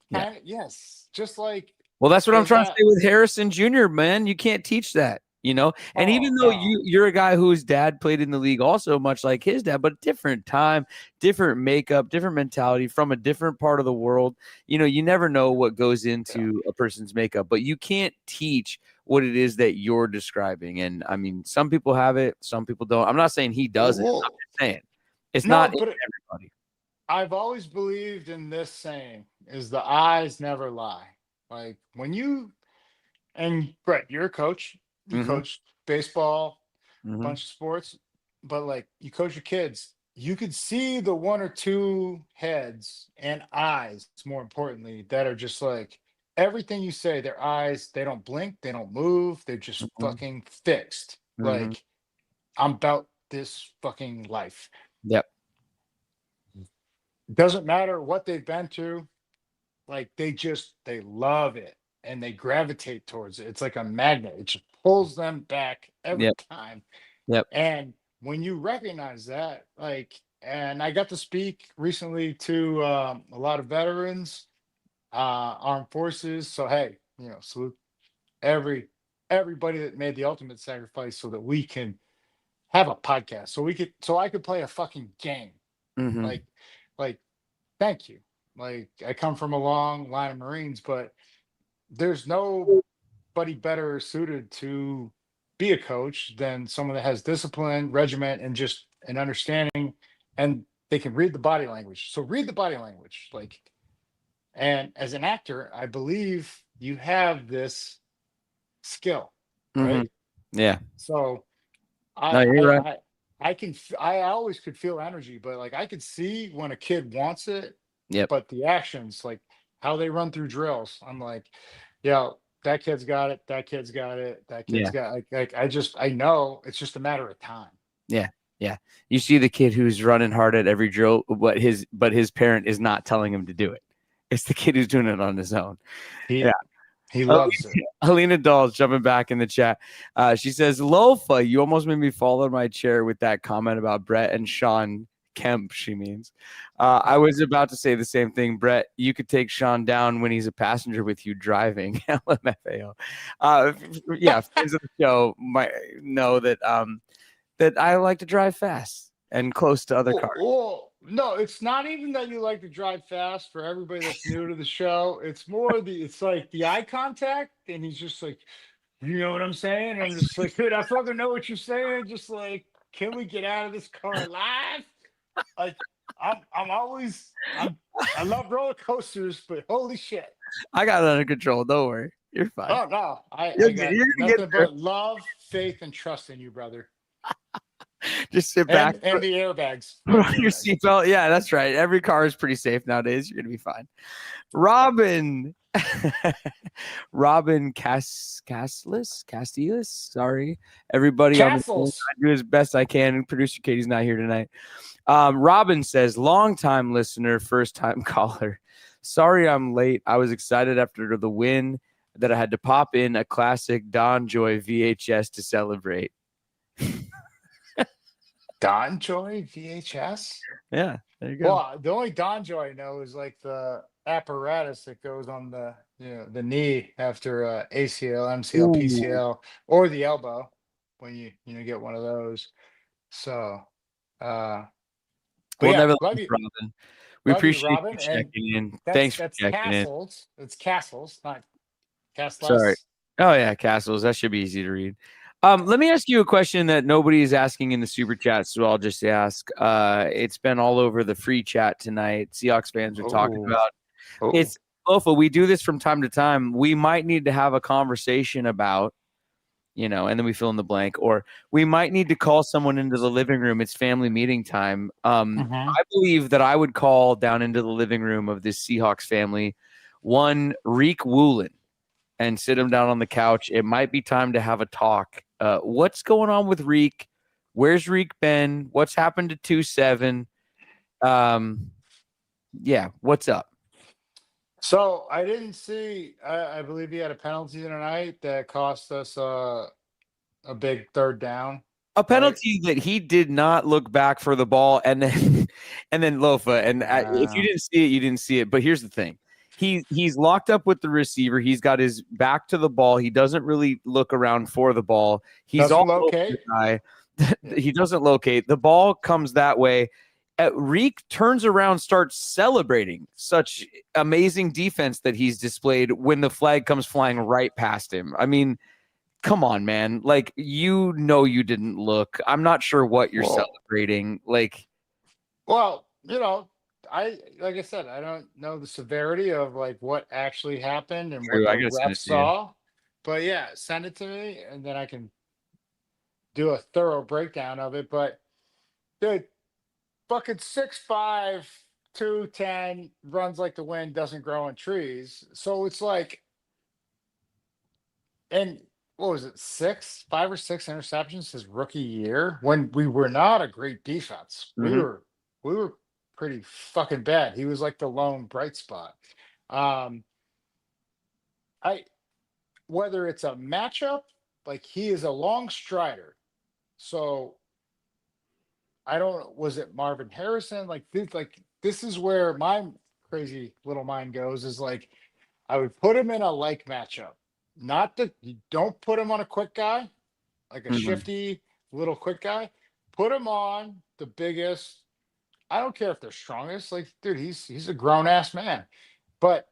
Yeah. kind of yes, just like Well, that's what I'm trying to that. say with Harrison Jr., man. You can't teach that, And even Oh though no, you're a guy whose dad played in the league also much like his dad, but different time, different makeup, different mentality from a different part of the world. You never know what goes yeah. into a person's makeup, but you can't teach what it is that you're describing. And I mean, some people have it, some people don't. I'm not saying he doesn't. I'm Well, just saying it's no, not in but everybody. I've always believed in this saying: is the eyes never lie. Like when you and Brett, you're a coach. You Mm-hmm. coach baseball, Mm-hmm. bunch of sports, but like you coach your kids, you could see the one or two heads and eyes, more importantly, that are just like everything you say, their eyes, they don't blink, they don't move, they're just Mm-hmm. fucking fixed. Mm-hmm. Like, I'm about this fucking life. Yep. Doesn't matter what they've been through, like they love it and they gravitate towards it. It's like a magnet. It just pulls them back every Yep. time. Yep. And when you recognize that, like, and I got to speak recently to a lot of veterans, armed forces. So hey, salute everybody that made the ultimate sacrifice so that we can have a podcast. So I could play a fucking game. Mm-hmm. Like, like, thank you. Like, I come from a long line of Marines, but there's nobody better suited to be a coach than someone that has discipline, regiment, and just an understanding, and they can read the body language. So read the body language, like, and as an actor, I believe you have this skill, Mm-hmm. right? Yeah. So I No, you're I right. I I always could feel energy, but like I could see when a kid wants it, Yep. but the actions, like how they run through drills, I'm like, yeah, that kid's got it, that kid's got it, that kid's Yeah. got like I know it's just a matter of time. Yeah. Yeah. You see the kid who's running hard at every drill, but his parent is not telling him to do it. It's the kid who's doing it on his own. Yeah. He loves it. Alina Doll's jumping back in the chat. She says, Lofa, you almost made me fall out of my chair with that comment about Brett and Sean Kemp, she means. I was about to say the same thing. Brett, you could take Sean down when he's a passenger with you driving. LMFAO. Yeah, fans of the show might know that I like to drive fast and close to other cars. No, it's not even that you like to drive fast. For everybody that's new to the show, it's like the eye contact, and he's just like, you know what I'm saying? And I'm just like, dude, I fucking know what you're saying. Just like, can we get out of this car alive? Like, I love roller coasters, but holy shit. I got it under control. Don't worry. You're fine. Oh no, You're I good. got You're gonna get nothing there. but love, faith, and trust in you, brother. Just sit back. And the airbags. Put on your seatbelt. Yeah, that's right. Every car is pretty safe nowadays. You're gonna be fine. Robin. Robin Castillas. Sorry, everybody on the phone. Castles. I do as best I can. Producer Katie's not here tonight. Robin says, long time listener, first time caller. Sorry I'm late. I was excited after the win that I had to pop in a classic Don Joy VHS to celebrate. Don Joy VHS. Yeah, there you go. Well, the only Don Joy I know is like the apparatus that goes on the knee after ACL, MCL, Ooh. PCL, or the elbow when you get one of those. So, but Well, yeah, nevertheless, love you. Robin, We Love you, appreciate Robin. you And checking in. that's Thanks for checking Castles. It's Castles, not Castles. Sorry. Oh yeah, Castles. That should be easy to read. Let me ask you a question that nobody is asking in the super chat, so I'll just ask. It's been all over the free chat tonight. Seahawks fans are talking about it's Lofa. We do this from time to time. We might need to have a conversation about, and then we fill in the blank, or we might need to call someone into the living room. It's family meeting time. I believe that I would call down into the living room of this Seahawks family one Tariq Woolen and sit him down on the couch. It might be time to have a talk. What's going on with Reek? Where's Reek been? What's happened to 2-7? Yeah, what's up? So I didn't see. I believe he had a penalty tonight that cost us a big third down. A penalty that he did not look back for the ball, and then Lofa. And if you didn't see it, you didn't see it. But here's the thing: he's locked up with the receiver. He's got his back to the ball. He doesn't really look around for the ball. He's doesn't all locate. over the guy. He doesn't locate. The ball comes that way. Reek turns around, starts celebrating such amazing defense that he's displayed when the flag comes flying right past him. I mean, come on, man. Like, you didn't look. I'm not sure what you're celebrating. Like, well, like I said, I don't know the severity of like what actually happened and what the ref saw. But yeah, send it to me and then I can do a thorough breakdown of it. But dude, fucking 6'5", 210, runs like the wind, doesn't grow on trees. So it's like, and what was it, 5 or 6 interceptions his rookie year when we were not a great defense. We were pretty fucking bad. He was like the lone bright spot. Whether it's a matchup, like he is a long strider. So was it Marvin Harrison? This is where my crazy little mind goes, is like, I would put him in a like matchup. Not that you don't put him on a quick guy, like a shifty little quick guy. Put him on the biggest. I don't care if they're strongest. Like, dude, he's a grown ass man. But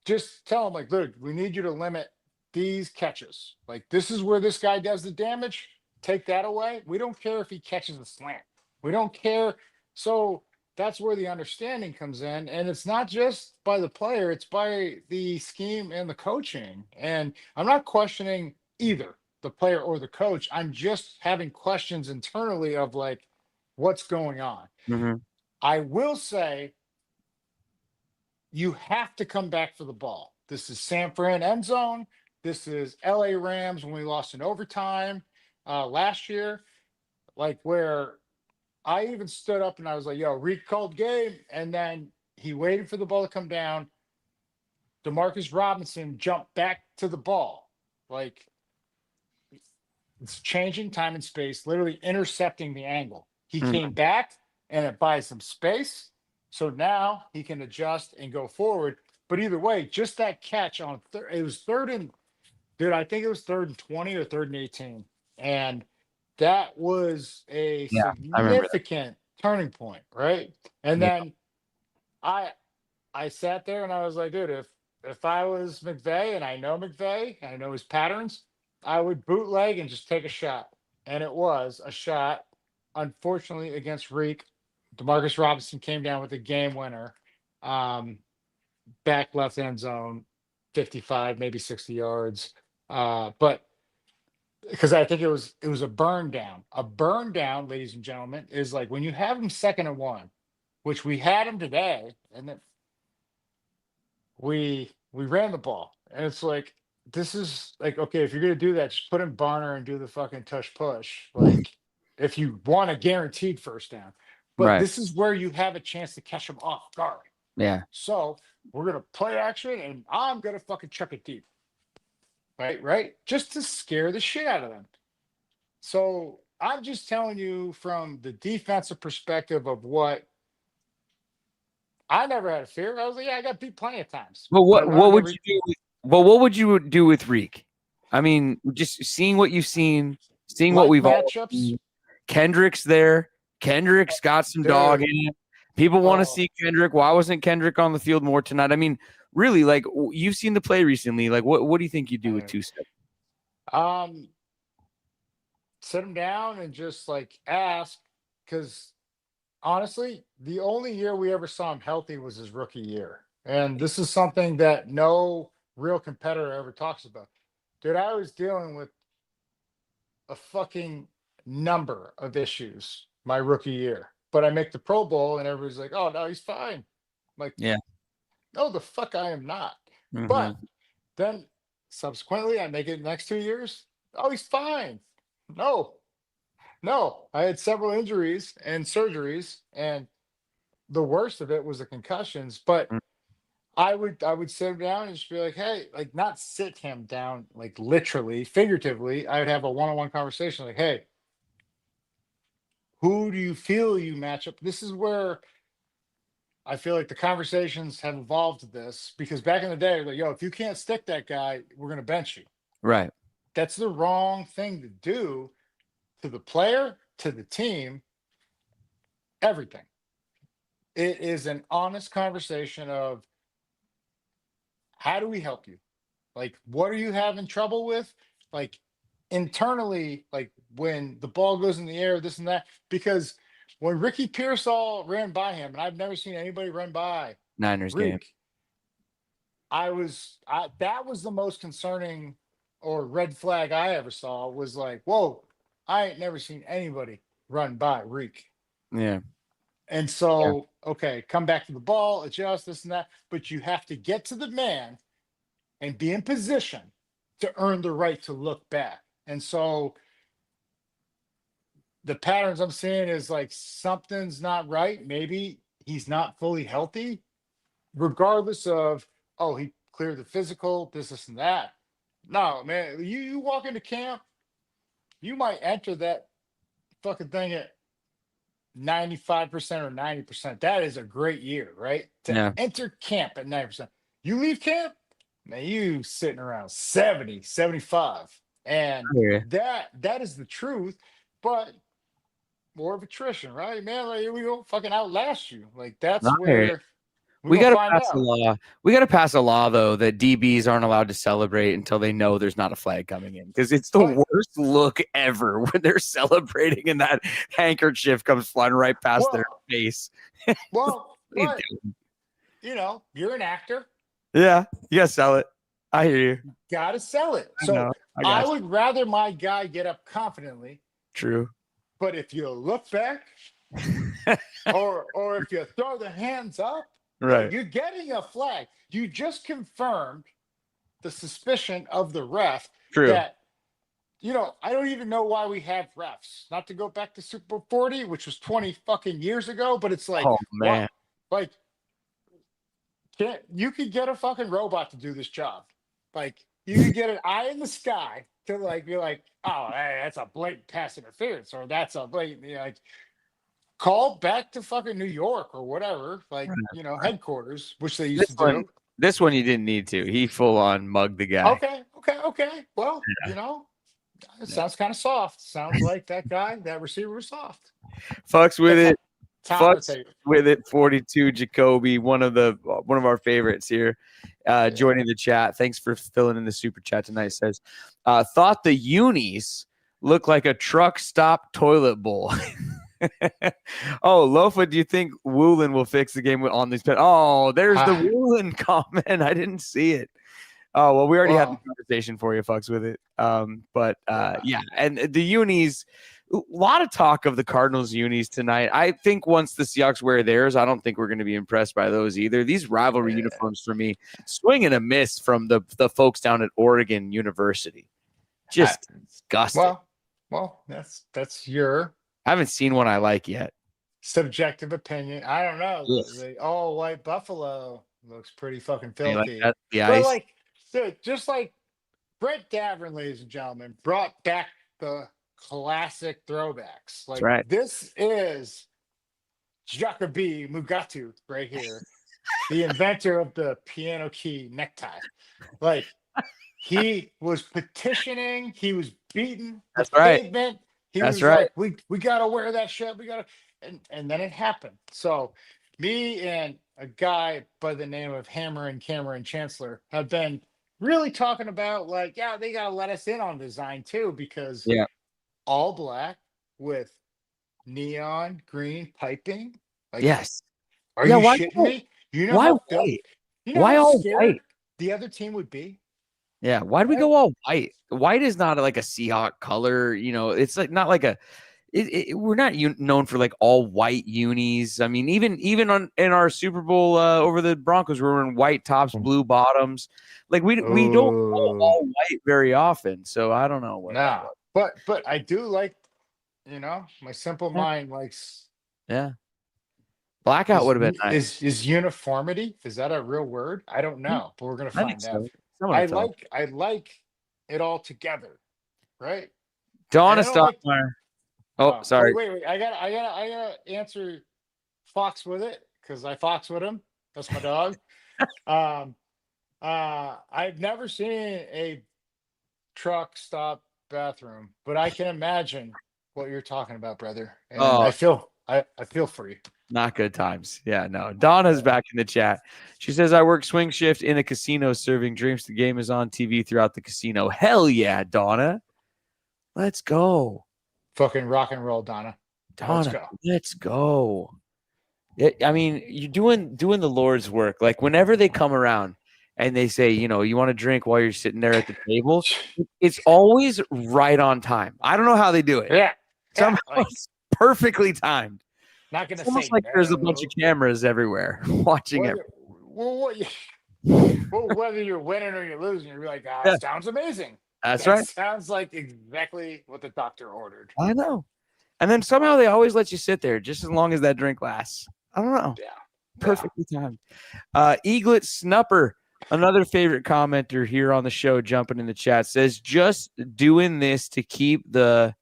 just tell him, like, dude, we need you to limit these catches. Like, this is where this guy does the damage. Take that away. We don't care if he catches the slant. We don't care. So that's where the understanding comes in. And it's not just by the player, it's by the scheme and the coaching. And I'm not questioning either the player or the coach. I'm just having questions internally of like, what's going on. I will say, you have to come back for the ball. This is San Fran end zone. This is LA Rams when we lost in overtime last year, like where I even stood up and I was like, yo, recalled game. And then he waited for the ball to come down. Demarcus Robinson jumped back to the ball. Like, it's changing time and space, literally intercepting the angle. He came back and it buys some space. So now he can adjust and go forward. But either way, just that catch on it was I think it was 3rd and 20 or 3rd and 18. And that was a significant turning point, right? And then I sat there and I was like, dude, if I was McVay and I know McVay and I know his patterns, I would bootleg and just take a shot. And it was a shot, unfortunately, against Reek. Demarcus Robinson came down with a game winner, back left end zone, 55, maybe 60 yards. But because I think it was a burn down. A burn down, ladies and gentlemen, is like when you have him 2nd and 1, which we had him today, and then we ran the ball. And it's like, this is like, okay, if you're gonna do that, just put in Barner and do the fucking tush push. Like, if you want a guaranteed first down. But this is where you have a chance to catch him off guard. Yeah. So we're gonna play action and I'm gonna fucking chuck it deep. Right? Just to scare the shit out of them. So I'm just telling you from the defensive perspective of what I never had a fear. I was like, yeah, I got beat plenty of times. But what would you do? What would you do with Reek? I mean, just seeing what you've seen, seeing what we've all seen. Kendrick's there. Kendrick's got some dog in it. People want to Oh, see Kendrick. Why wasn't Kendrick on the field more tonight? I mean, really, like you've seen the play recently. Like, what do you think you do with two-step? um, sit him down and just like ask, because honestly, the only year we ever saw him healthy was his rookie year. And this is something that no real competitor ever talks about. Dude, I was dealing with a fucking number of issues my rookie year, but I make the Pro Bowl and everybody's like, oh, no, he's fine. I'm like, Yeah. no, the fuck I am not. Mhm. But then subsequently, I make it the next 2 years. Oh, he's fine. No, no. I had several injuries and surgeries, and the worst of it was the concussions. But Mm. I would sit him down and just be like, hey, like not sit him down like literally, figuratively. I would have a one-on-one conversation like, hey, who do you feel you match up? This is where I feel like the conversations have evolved to this, because back in the day, like, yo, if you can't stick that guy, we're gonna bench you. Right. That's the wrong thing to do to the player, to the team, everything. It is an honest conversation of how do we help you? Like, what are you having trouble with? Like, internally, like when the ball goes in the air, this and that. Because when Ricky Pearsall ran by him, and I've never seen anybody run by Niners game. Reek, that was the most concerning or red flag I ever saw, was like, whoa, I ain't never seen anybody run by Reek. Yeah. And so, okay, come back to the ball, adjust this and that, but you have to get to the man and be in position to earn the right to look back. And so the patterns I'm seeing is like something's not right. Maybe he's not fully healthy, regardless of, oh, he cleared the physical, this and that. No, man, you walk into camp, you might enter that fucking thing at 95% or 90%. That is a great year, right? To Yeah. enter camp at 90%. You leave camp, man, you sitting around 70, 75. And I hear you. that is the truth, but more of attrition, right? Man, like we don't fucking outlast you. Like that's I hear you. where we're We gonna gotta find pass a out. law. We gotta pass a law though that DBs aren't allowed to celebrate until they know there's not a flag coming in, because it's the But worst look ever when they're celebrating and that handkerchief comes flying right past their well, face. well, What are you but doing? you're an actor, Yeah, you gotta sell it. I hear you. gotta sell it. I know. So I I got you. would rather my guy get up confidently, True. but if you look back, or if you throw the hands up, Right. you're getting a flag. You just confirmed the suspicion of the ref True. that, I don't even know why we have refs. Not to go back to Super 40, which was 20 fucking years ago, but it's like, Oh what? man. Like, you could get a fucking robot to do this job. Like, you could get an eye in the sky to like be like, oh, hey, that's a blatant pass interference, or that's a blatant, like, call back to fucking New York or whatever, like, headquarters, which they used This to one, do. this one you didn't need to. He full on mugged the guy. Okay. Well, it sounds kind of soft. Sounds like that receiver was soft. Fucks with it. Top of Fucks the table. with it. 42 Jacoby, one of our favorites here, joining the chat. Thanks for filling in the super chat tonight. Says, thought the unis look like a truck stop toilet bowl. Oh, Lofa, do you think Woolen will fix the game on these? Oh, there's the Woolen comment. I didn't see it. Oh, well, we already had the conversation for you, fucks with it. Yeah, and the unis, a lot of talk of the Cardinals unis tonight. I think once the Seahawks wear theirs, I don't think we're going to be impressed by those either. These rivalry uniforms for me, swing and a miss from the folks down at Oregon University. Just disgusting. Well, that's your I haven't seen one I like yet. subjective opinion. I don't know. Yes. The all white buffalo looks pretty fucking filthy. Like the But ice. like, dude, just like Brett Davern, ladies and gentlemen, brought back the classic throwbacks. Like, right. This is Jacoby Mugatu right here, the inventor of the piano key necktie. Like, he was petitioning, he was beating the pavement. He was like, we gotta wear that shit. We gotta, and then it happened. So me and a guy by the name of Hammer and Cameron Chancellor have been really talking about like, yeah, they gotta let us in on design too, because Yeah. all black with neon green piping. Like, Yes. are Yeah. you Why? shitting me? You know Why how white? you know Why how all scared white? the other team would be? Yeah. Why do we Right? go all white? White is not like a Seahawk color. It's like not like a. We're not known for like all white unis. I mean, even in our Super Bowl over the Broncos, we were in white tops, blue bottoms. Like we don't go Oh all white very often. So I don't know what that no. was. But I do like, my simple Yeah. mind likes Yeah. Blackout would have been nice. is uniformity. Is that a real word? I don't Yeah, know, but we're gonna I think find out. so. Someone will tell us. I like it all together, right? And Donna I don't like Stockmeyer. Oh, sorry. wait. I gotta answer Fox with it because I Fox with him. That's my dog. Um I've never seen a truck stop bathroom, but I can imagine what you're talking about, brother. And Oh, I feel for you. not good times. Yeah, no. Donna's Yeah. back in the chat. She says, I work swing shift in a casino serving drinks. The game is on TV throughout the casino. Hell yeah, Donna. Let's go. Fucking rock and roll, Donna. Let's Donna, go. let's go. I mean, you're doing the Lord's work. Like whenever they come around and they say, you want to drink while you're sitting there at the table, it's always right on time. I don't know how they do it. Yeah. Yeah. Somehow Like, it's perfectly timed. not gonna It's almost say like there's a bunch of no. cameras everywhere watching it. Whether well, what you, well, whether you're winning or you're losing, you're like, Yeah, sounds amazing. that's That right. sounds like exactly what the doctor ordered. I know. And then somehow they always let you sit there just as long as that drink lasts. I don't know. Yeah. Perfectly timed. Eaglet Snupper, another favorite commenter here on the show, jumping in the chat, says just doing this to keep the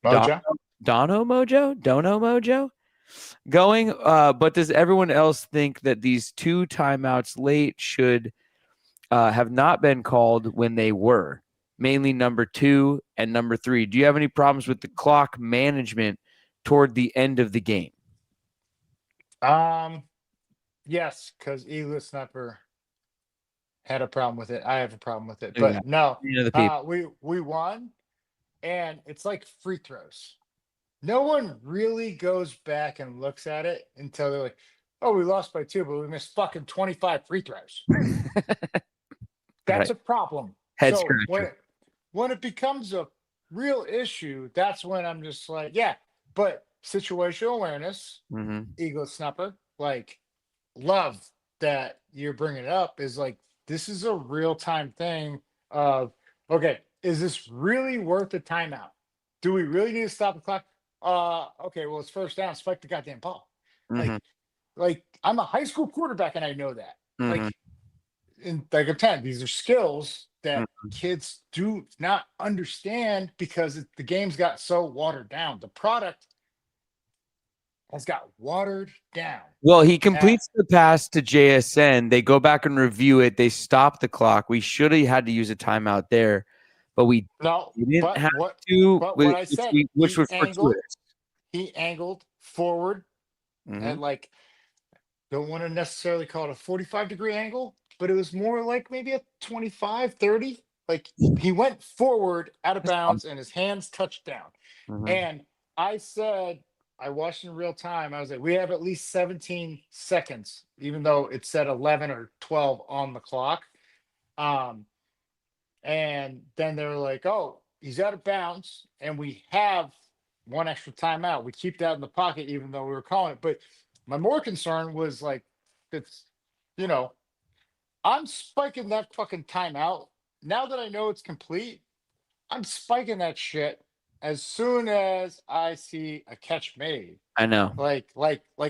Mojo. Dono Mojo going. But does everyone else think that these 2 timeouts late should have not been called when they were? Mainly number 2 and number 3. Do you have any problems with the clock management toward the end of the game? Yes, because Eagle Snapper had a problem with it. I have a problem with it. Yeah. But no, The people. we won, and it's like free throws. No one really goes back and looks at it until they're like, "Oh, we lost by 2, but we missed fucking 25 free throws." That's Right. a problem. Head So scratcher. when it becomes a real issue, that's when I'm just like, yeah. But situational awareness, Mm-hmm. Eagle Snapper, like, love that you're bringing it up is like, this is a real time thing of, okay, is this really worth the timeout? Do we really need to stop the clock? Okay, well, it's first down. Spike the goddamn ball. Mm-hmm. Like I'm a high school quarterback and I know that. Mm-hmm. Like in like I'm 10, these are skills that Mm-hmm. kids do not understand because the game's got so watered down. The product has got watered down. Well, he completes the pass to JSN. They go back and review it. They stop the clock. We should have had to use a timeout there, but we No, didn't but have what to. but what I said, Which was fortuitous. he angled forward Mm-hmm. at like, don't want to necessarily call it a 45-degree angle, but it was more like maybe a 25, 30. Like he went forward out of bounds and his hands touched down. Mm-hmm. And I said, I watched in real time. I was like, we have at least 17 seconds, even though it said 11 or 12 on the clock. And then they were like, oh, he's out of bounds, and we have one extra timeout. We keep that in the pocket, even though we were calling it. But my more concern was like, it's, I'm spiking that fucking timeout. Now that I know it's complete, I'm spiking that shit as soon as I see a catch made. I know. Like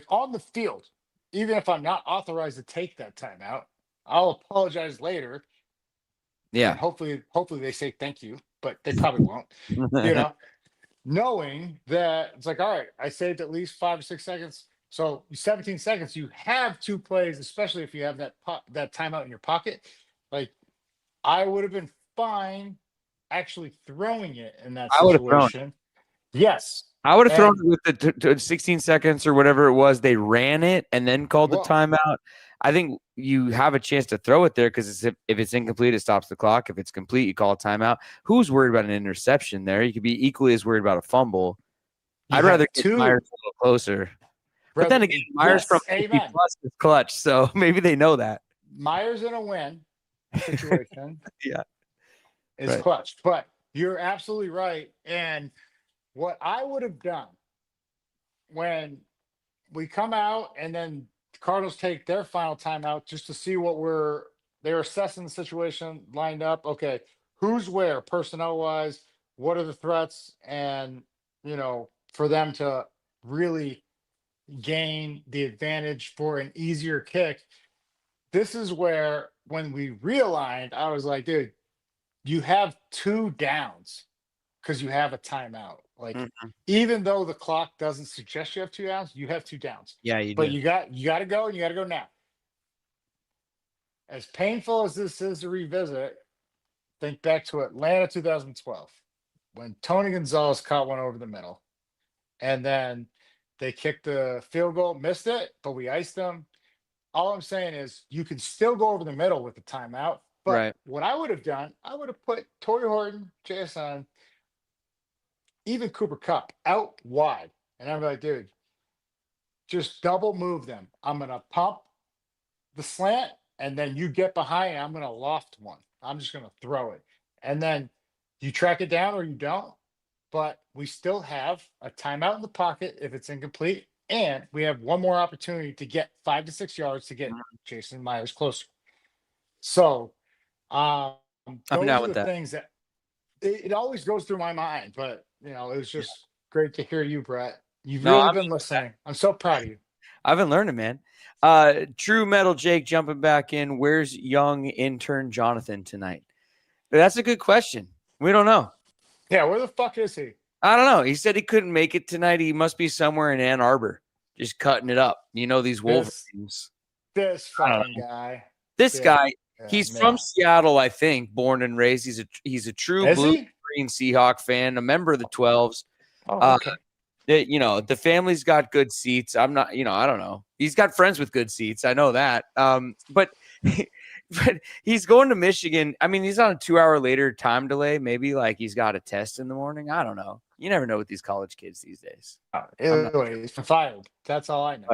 on the field, even if I'm not authorized to take that timeout, I'll apologize later. Yeah. And hopefully they say thank you, but they probably won't. Knowing that it's like, all right, I saved at least 5 or 6 seconds. So 17 seconds, you have 2 plays, especially if you have that timeout in your pocket. Like I would have been fine actually throwing it in that I would have thrown. situation. Yes. I would have thrown it with the 16 seconds or whatever it was. They ran it and then called the timeout. I think you have a chance to throw it there because if it's incomplete, it stops the clock. If it's complete, you call a timeout. Who's worried about an interception there? You could be equally as worried about a fumble. I'd rather get Myers a little closer. But then again, Myers from 50 plus is clutch, so maybe they know that. Myers in a win situation is right. clutch. But you're absolutely right. And what I would have done when we come out and then the Cardinals take their final timeout just to see what they're assessing the situation, lined up. Okay, who's where personnel wise? What are the threats? And for them to really gain the advantage for an easier kick. This is where, when we realigned, I was like, dude, you have 2 downs because you have a timeout. Like, even though the clock doesn't suggest you have 2 downs, you have 2 downs. Yeah, you do. But you got to go, and you got to go now. As painful as this is to revisit, think back to Atlanta 2012 when Tony Gonzalez caught one over the middle, and then they kicked the field goal, missed it, but we iced them. All I'm saying is you can still go over the middle with the timeout. But what I would have done, I would have put Torrey Horton, JSN, even Cooper Kupp out wide. And I'm like, dude, just double move them. I'm going to pump the slant, and then you get behind, and I'm going to loft one. I'm just going to throw it. And then you track it down or you don't. But we still have a timeout in the pocket if it's incomplete. And we have one more opportunity to get 5 to 6 yards to get Jason Myers closer. So those are the things that it always goes through my mind. But, it was just great to hear you, Brett. You've really been listening. I'm so proud of you. I've been learning, man. True Metal Jake jumping back in. Where's young intern Jonathan tonight? That's a good question. We don't know. Yeah, where the fuck is he? I don't know. He said he couldn't make it tonight. He must be somewhere in Ann Arbor, just cutting it up. These Wolverines. This fucking guy. This guy, he's from Seattle, I think, born and raised. He's a true blue-green Seahawk fan, a member of the 12s. Oh, okay. The family's got good seats. I'm not, I don't know. He's got friends with good seats. I know that. But he's going to Michigan. I mean, he's on a 2-hour later time delay. Maybe like he's got a test in the morning. I don't know. You never know with these college kids these days. Anyway, he's fired. That's all I know.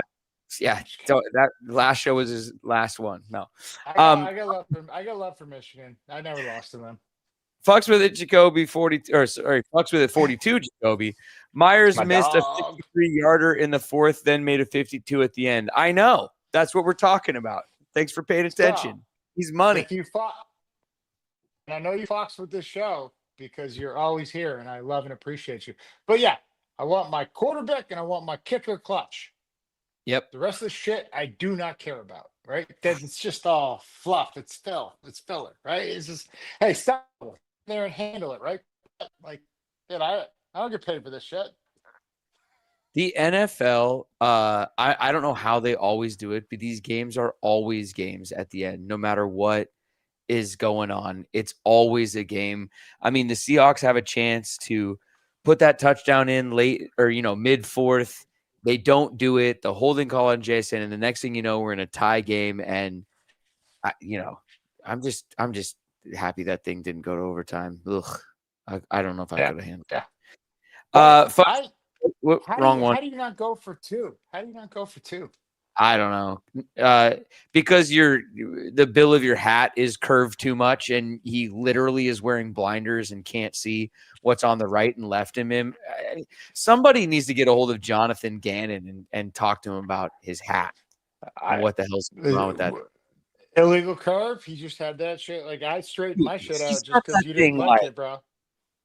Yeah. So that last show was his last one. No. I got love for Michigan. I never lost to them. Fucks with it, Jacoby 42. Or sorry, fucks with it 42. Jacoby Myers missed a 53-yarder in the 4th, then made a 52 at the end. I know. That's what we're talking about. Thanks for paying attention. He's money. If you fought, and I know you fox with this show because you're always here, and I love and appreciate you. But yeah, I want my quarterback and I want my kicker clutch. Yep. The rest of the shit I do not care about. Right? Because it's just all fluff. It's filler. Right? It's just, hey, stop there and handle it. Right? Like, dude, I don't get paid for this shit. The NFL, I don't know how they always do it, but these games are always games at the end, no matter what is going on. It's always a game. I mean, the Seahawks have a chance to put that touchdown in late or, mid 4th. They don't do it. The holding call on Jason, and the next thing you know, we're in a tie game. And, I'm just happy that thing didn't go to overtime. Ugh. I don't know if I could have handled it. Wrong one. How do you not go for 2? How do you not go for 2? I don't know. Because the bill of your hat is curved too much, and he literally is wearing blinders and can't see what's on the right and left of him. Somebody needs to get a hold of Jonathan Gannon and talk to him about his hat. What the hell's going on with that? Illegal curve? He just had that shit. Like, I straightened my shit out just because you didn't like it, bro.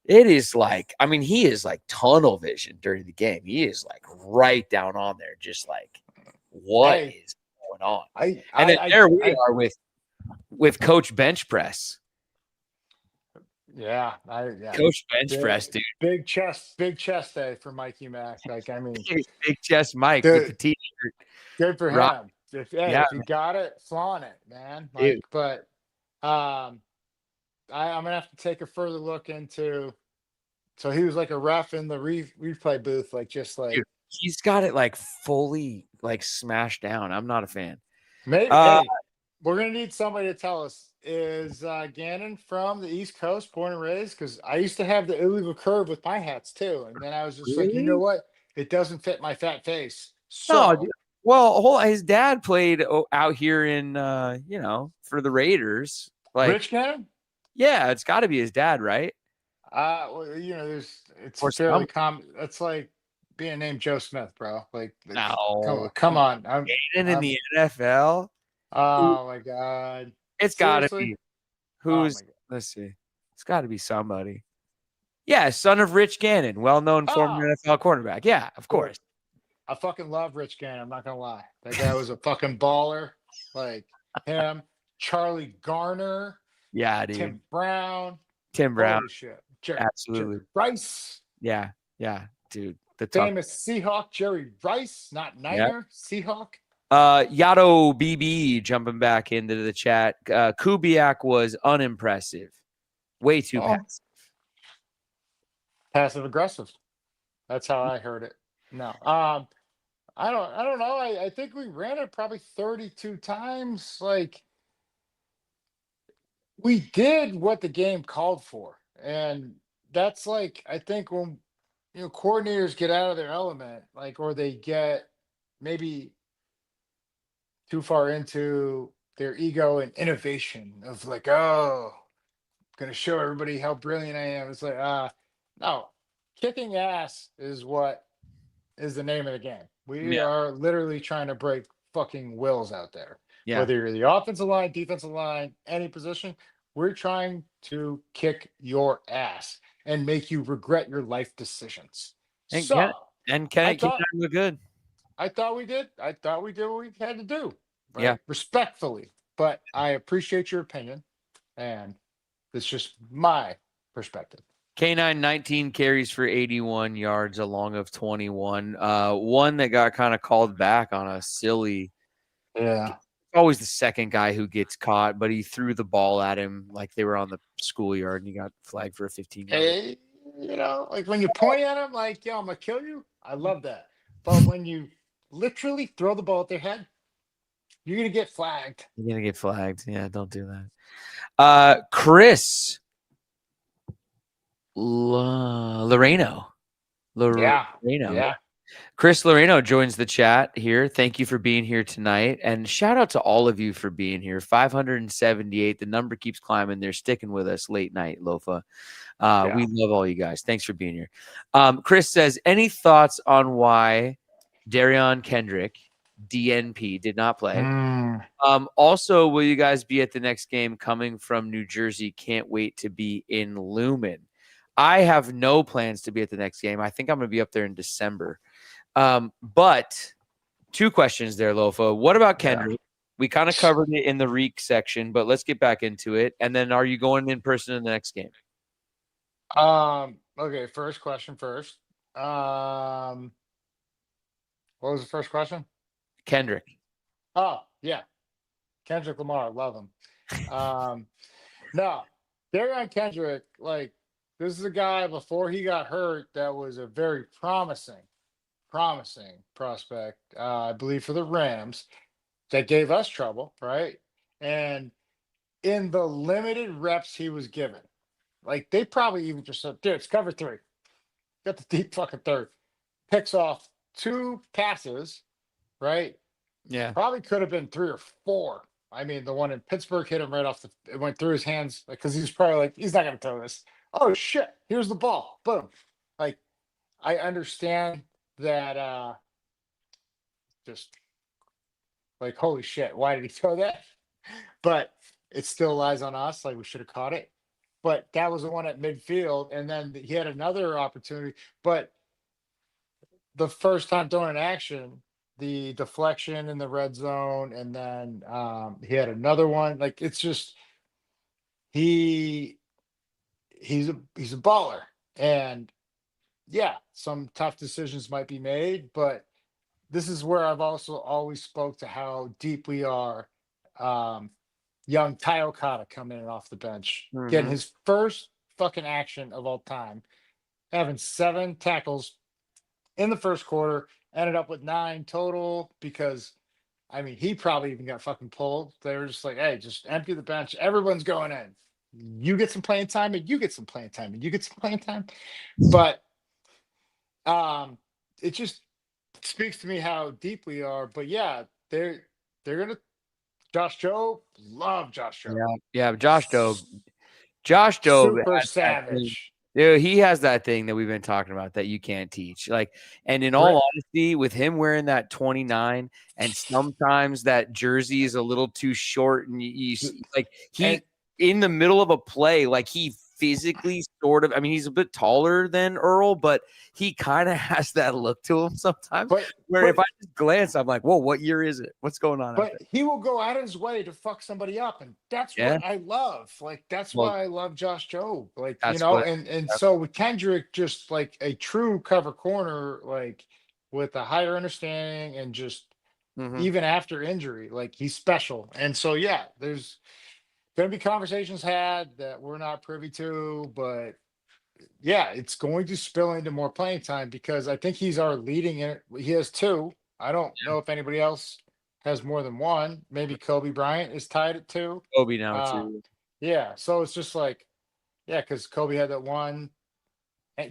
It is like, I mean, he is like tunnel vision during the game. He is like right down on there, just like, what is going on? And then there we are with Coach Bench Press. Yeah, Coach Bench Press, dude. Big chest day for Mikey Mack. Like, I mean, big chest Mike with the T-shirt. Good for him. If you got it, flaunt it, man. Like, dude. But I'm gonna have to take a further look into So he was like a ref in the replay booth, like just like Dude, he's got it like fully like smashed down. I'm not a fan. maybe. Uh, Hey, we're gonna need somebody to tell us, is Gannon from the East Coast, born and raised? Because I used to have the illegal curve with my hats too, and then I was just like, you know really? what? It doesn't fit my fat face. No, dude. So Well, his dad played out here in for the Raiders. Like, Rich Gannon. yeah, it's got to be his dad, right? Well, it's Or fairly some. common. That's like being named Joe Smith, bro. Like, No, come on. Hayden in I'm, the NFL. oh my God. It's got to Seriously? be. Oh Who's? my God. Let's see. It's got to be somebody. Yeah, son of Rich Gannon, well-known former Oh, NFL cornerback. Yeah, of dude, course. I fucking love Rich Gannon. I'm not gonna lie. That guy was a fucking baller. Like him, Charlie Garner, Yeah, dude. Tim Brown. Tim Brown, Holy shit. Jerry absolutely. Rice. Yeah, dude. The talk. Famous Seahawk, Jerry Rice, not Yeah. Niner, Seahawk. Yato BB jumping back into the chat. Kubiak was unimpressive. Way too Oh, passive. passive aggressive. That's how I heard it. No. I don't know. I think we ran it probably 32 times. Like we did what the game called for. And that's like I think when coordinators get out of their element, like or they get maybe too far into their ego and innovation of like, oh, gonna show everybody how brilliant I am. It's like, no, kicking ass is what is the name of the game. We Yeah. are literally trying to break fucking wills out there. Yeah. Whether you're the offensive line, defensive line, any position, we're trying to kick your ass and make you regret your life decisions. And So I Kenneth thought look good. I thought we did. I thought we did what we had to do. Right? Yeah. Respectfully. But I appreciate your opinion. And it's just my perspective. K9 19 carries for 81 yards, a long of 21. One that got kind of called back on a silly. Yeah. Always the second guy who gets caught, but he threw the ball at him like they were on the schoolyard and he got flagged for a 15-yard. Hey, like when you point at them, like, yo, I'm going to kill you. I love that. But when you literally throw the ball at their head, you're going to get flagged. You're going to get flagged. Yeah, don't do that. Chris Loreno. Yeah. Chris Loreno joins the chat here. Thank you for being here tonight. And shout out to all of you for being here. 578. The number keeps climbing. They're sticking with us late night, Lofa. We love all you guys. Thanks for being here. Chris says, any thoughts on why Darion Kendrick, DNP, did not play? Also, will you guys be at the next game coming from New Jersey? Can't wait to be in Lumen. I have no plans to be at the next game. I think I'm going to be up there in December. But two questions there, Lofa. What about Kendrick? Yeah. We kind of covered it in the Reek section, but let's get back into it. And then are you going in person in the next game? Okay, first question first. What was the first question? Kendrick. Oh, yeah. Kendrick Lamar, love him. No, Darion Kendrick, like, this is a guy before he got hurt that was a very promising prospect, I believe, for the Rams that gave us trouble, right? And in the limited reps he was given, like they probably even just said, dude, it's cover three. Got the deep fucking third. Picks off 2 passes, right? Yeah. Probably could have been 3 or 4. I mean, the one in Pittsburgh hit him right off it went through his hands because he was probably like, he's not going to throw this. Oh, shit. Here's the ball. Boom. Like, I understand that just like, holy shit, why did he throw that? But it still lies on us. Like, we should have caught it. But that was the one at midfield. And then he had another opportunity. But the first time throwing an action, the deflection in the red zone, and then he had another one. Like, it's just he's a baller. And yeah, some tough decisions might be made, but this is where I've also always spoke to how deep we are. Young Ty Okada coming in off the bench, getting his first fucking action of all time. having 7 tackles in the first quarter, ended up with 9 total because, I mean, he probably even got fucking pulled. They were just like, hey, just empty the bench. Everyone's going in. You get some playing time, and you get some playing time, and you get some playing time. But it just speaks to me how deep we are. But yeah, they're gonna Josh Jobe, love Josh Jobe. Yeah. Josh Dobe Super has that thing. savage. Dude, he has that thing that we've been talking about that you can't teach. Like, and in all honesty, with him wearing that 29, and sometimes that jersey is a little too short, and you see, like, he in the middle of a play, like, he physically sort of, I mean, he's a bit taller than Earl, but he kind of has that look to him sometimes. Where if I just glance, I'm like, whoa, what year is it? What's going on? But he will go out of his way to fuck somebody up, and that's what I love. Like, that's why I love Josh Jobe. Like, you know, and so with Kendrick, just like a true cover corner, like with a higher understanding and just even after injury, like he's special. And so yeah, there's gonna be conversations had that we're not privy to, but yeah, it's going to spill into more playing time because I think he's our leading in it. He has 2. I don't know if anybody else has more than 1. Maybe Kobe Bryant is tied at 2. Kobe now too. Yeah, so it's just like, yeah, because Kobe had that one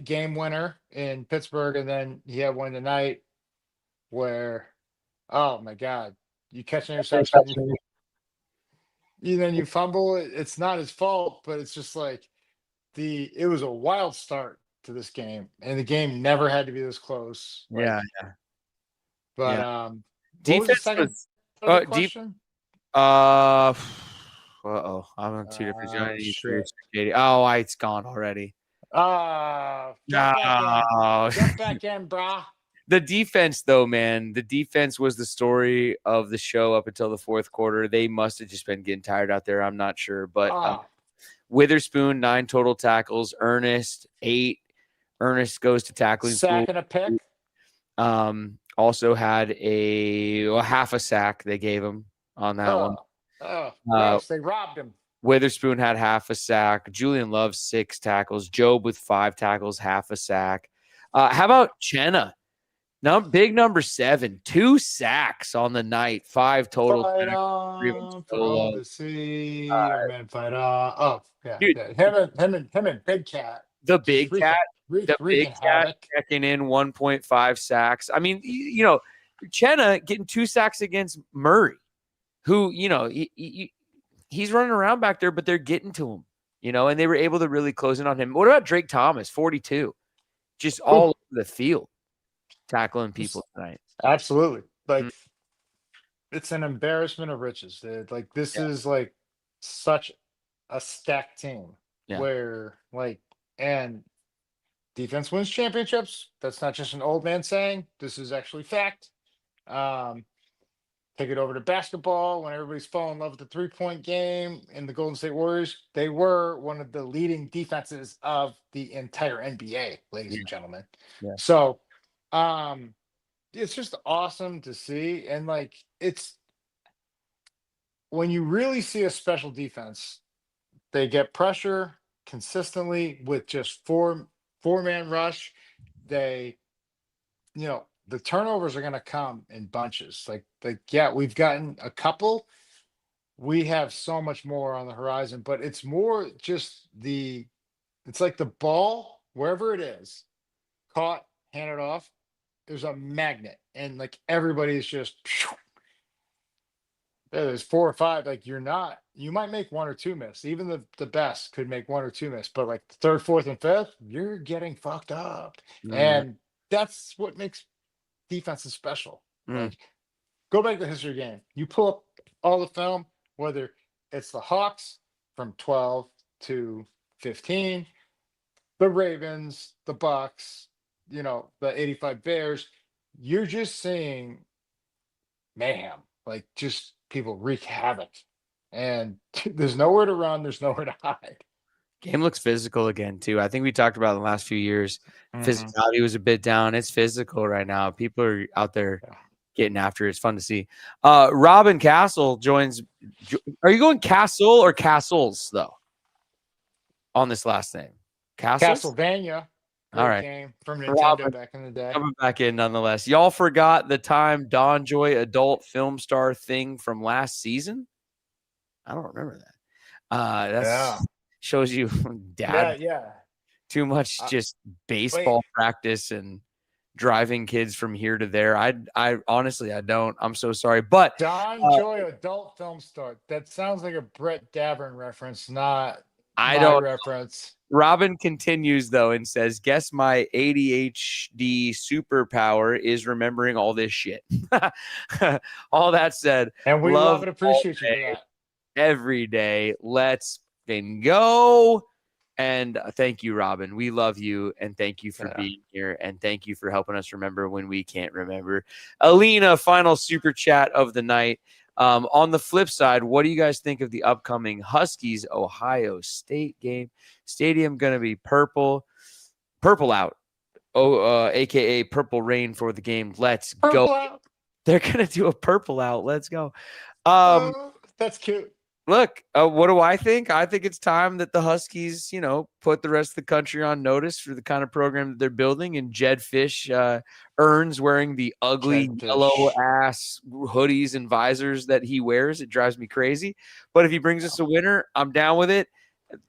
game winner in Pittsburgh, and then he had one tonight where, oh my God, you catch an interception, then you fumble. It's not his fault, but it's just like it was a wild start to this game, and the game never had to be this close. Yeah. But defense was question? I'm on 2 different genres. Oh, it's gone already. Jump back in, brah. The defense, though, man, the defense was the story of the show up until the fourth quarter. They must have just been getting tired out there. I'm not sure, but Witherspoon 9 total tackles, Ernest 8. Ernest goes to tackling sack and a pick. Also had a half a sack they gave him on that one. Yes, they robbed him. Witherspoon had half a sack. Julian Love 6 tackles. Jobe with 5 tackles, half a sack. How about Chenna? Big number 7, 2 sacks on the night, 5 total. Fight on for all to see. Fight on. Dude, him and Big Cat. The Big Cat checking in 1.5 sacks. I mean, you know, Chenna getting 2 sacks against Murray, who, you know, he's running around back there, but they're getting to him, you know, and they were able to really close in on him. What about Drake Thomas, 42? Just all over the field, tackling people tonight. Absolutely. Like, it's an embarrassment of riches, dude. Like, this is like such a stacked team where, like, and defense wins championships. That's not just an old man saying. This is actually fact. Take it over to basketball. When everybody's falling in love with the 3-point game and the Golden State Warriors, they were one of the leading defenses of the entire NBA, ladies and gentlemen. Yeah. So it's just awesome to see. And like, it's when you really see a special defense, they get pressure consistently with just four-man rush. They, you know, the turnovers are going to come in bunches. Like, yeah, we've gotten a couple. We have so much more on the horizon, but it's more just it's like the ball, wherever it is, caught, handed off, there's a magnet. And like, everybody's just, there's 4 or 5. Like, you might make 1 or 2 miss. Even the best could make 1 or 2 miss, but like 3rd, 4th, and 5th, you're getting fucked up. And that's what makes defense special. Like, go back to the history game. You pull up all the film, whether it's the Hawks from 12 to 15, the Ravens, the Bucks, you know, the 85 Bears, you're just seeing mayhem. Like, just people wreak havoc. And there's nowhere to run, there's nowhere to hide. Game looks physical again, too. I think we talked about it in the last few years. Physicality was a bit down. It's physical right now. People are out there getting after it. It's fun to see. Robin Castle joins. Are you going Castle or Castles, though, on this last name? Castles? Castlevania. Great All right. game from Nintendo Robin, back in the day. coming back in nonetheless. Y'all forgot the time Don Joy adult film star thing from last season? I don't remember that. That's shows you dad Yeah. too much just baseball practice and driving kids from here to there. I honestly I don't. I'm so sorry. But Don Joy adult film star. That sounds like a Brett Davern reference, not I my don't reference. Robin continues though and says, guess my ADHD superpower is remembering all this shit. All that said, And we love and appreciate you for that. Every day. Let's go. And thank you, Robin. We love you. And thank you for being here. And thank you for helping us remember when we can't remember. Alina, final super chat of the night. On the flip side, what do you guys think of the upcoming Huskies Ohio State game? Stadium going to be purple out. AKA purple rain for the game. Let's go. Out. They're going to do a purple out. Let's go. That's cute. Look, what do I think? I think it's time that the Huskies, put the rest of the country on notice for the kind of program that they're building. And Jed Fish earns wearing the ugly yellow ass hoodies and visors that he wears. It drives me crazy. But if he brings us a winner, I'm down with it.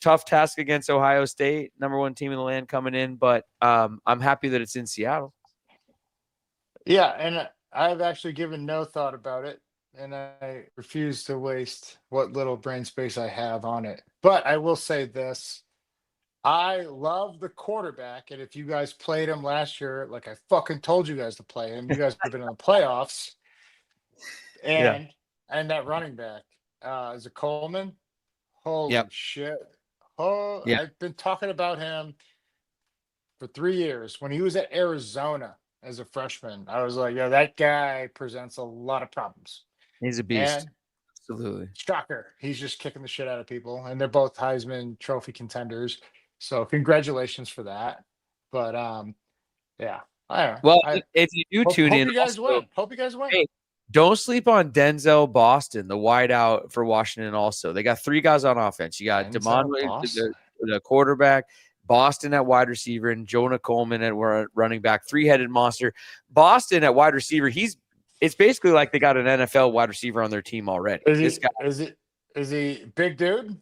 Tough task against Ohio State, #1 team in the land coming in. But I'm happy that it's in Seattle. Yeah, and I've actually given no thought about it. And I refuse to waste what little brain space I have on it. But I will say this. I love the quarterback. And if you guys played him last year, like I fucking told you guys to play him, you guys would have been in the playoffs. And that running back, is it Coleman? Holy shit. I've been talking about him for 3 years. When he was at Arizona as a freshman, I was like, yeah, that guy presents a lot of problems. He's a beast. And absolutely. Shocker. He's just kicking the shit out of people. And they're both Heisman Trophy contenders. So congratulations for that. But yeah. I don't know. Well, if you do tune in, hope you guys win. Hope you guys win. Hey, don't sleep on Denzel Boston, the wideout for Washington also. They got 3 guys on offense. You got Demond Williams, the quarterback, Boston at wide receiver, and Jonah Coleman at running back. 3-headed monster. Boston at wide receiver, it's basically like they got an NFL wide receiver on their team already. Is he big dude?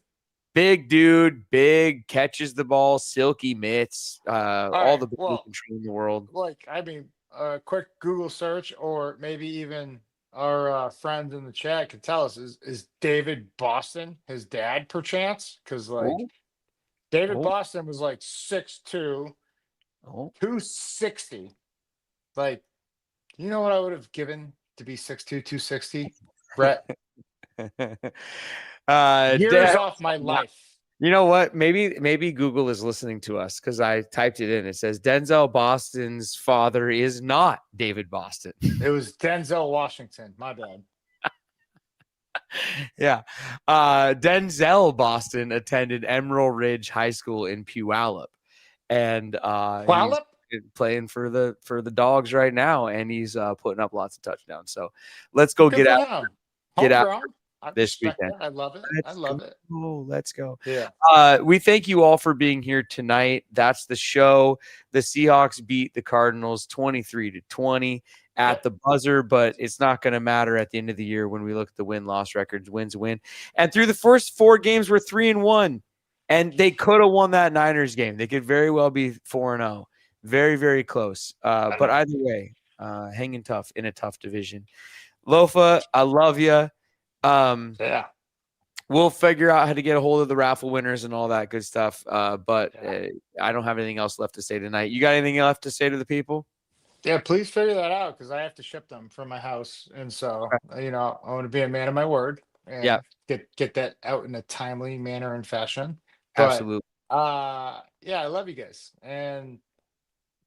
Big dude, big, catches the ball, silky mitts, all the control in the world. Like, I mean, a quick Google search, or maybe even our friends in the chat could tell us, is David Boston his dad perchance? Because David Boston was like 6'2", 260. Like, you know what I would have given to be 6'2", 260, Brett? Years off my life. You know what? Maybe Google is listening to us because I typed it in. It says Denzel Boston's father is not David Boston. It was Denzel Washington. My bad. Yeah. Denzel Boston attended Emerald Ridge High School in Puyallup. And he's playing for the Dogs right now, and he's putting up lots of touchdowns. So let's go get out this weekend. I love it. Oh, let's go. Yeah. We thank you all for being here tonight. That's the show. The Seahawks beat the Cardinals 23-20 at the buzzer, but it's not going to matter at the end of the year when we look at the win-loss records. Win's a win. And through the first 4 games, we're 3-1. And they could have won that Niners game. They could very well be 4-0. Very, very close. But either way, hanging tough in a tough division. Lofa, I love you. We'll figure out how to get a hold of the raffle winners and all that good stuff. But I don't have anything else left to say tonight. You got anything left to say to the people? Yeah, please figure that out because I have to ship them from my house. And so, I want to be a man of my word and get that out in a timely manner and fashion. But, absolutely. I love you guys. And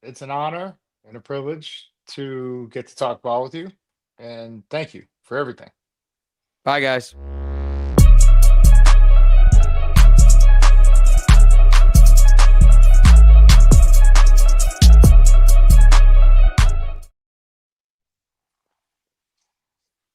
it's an honor and a privilege to get to talk ball with you. And thank you for everything. Bye, guys.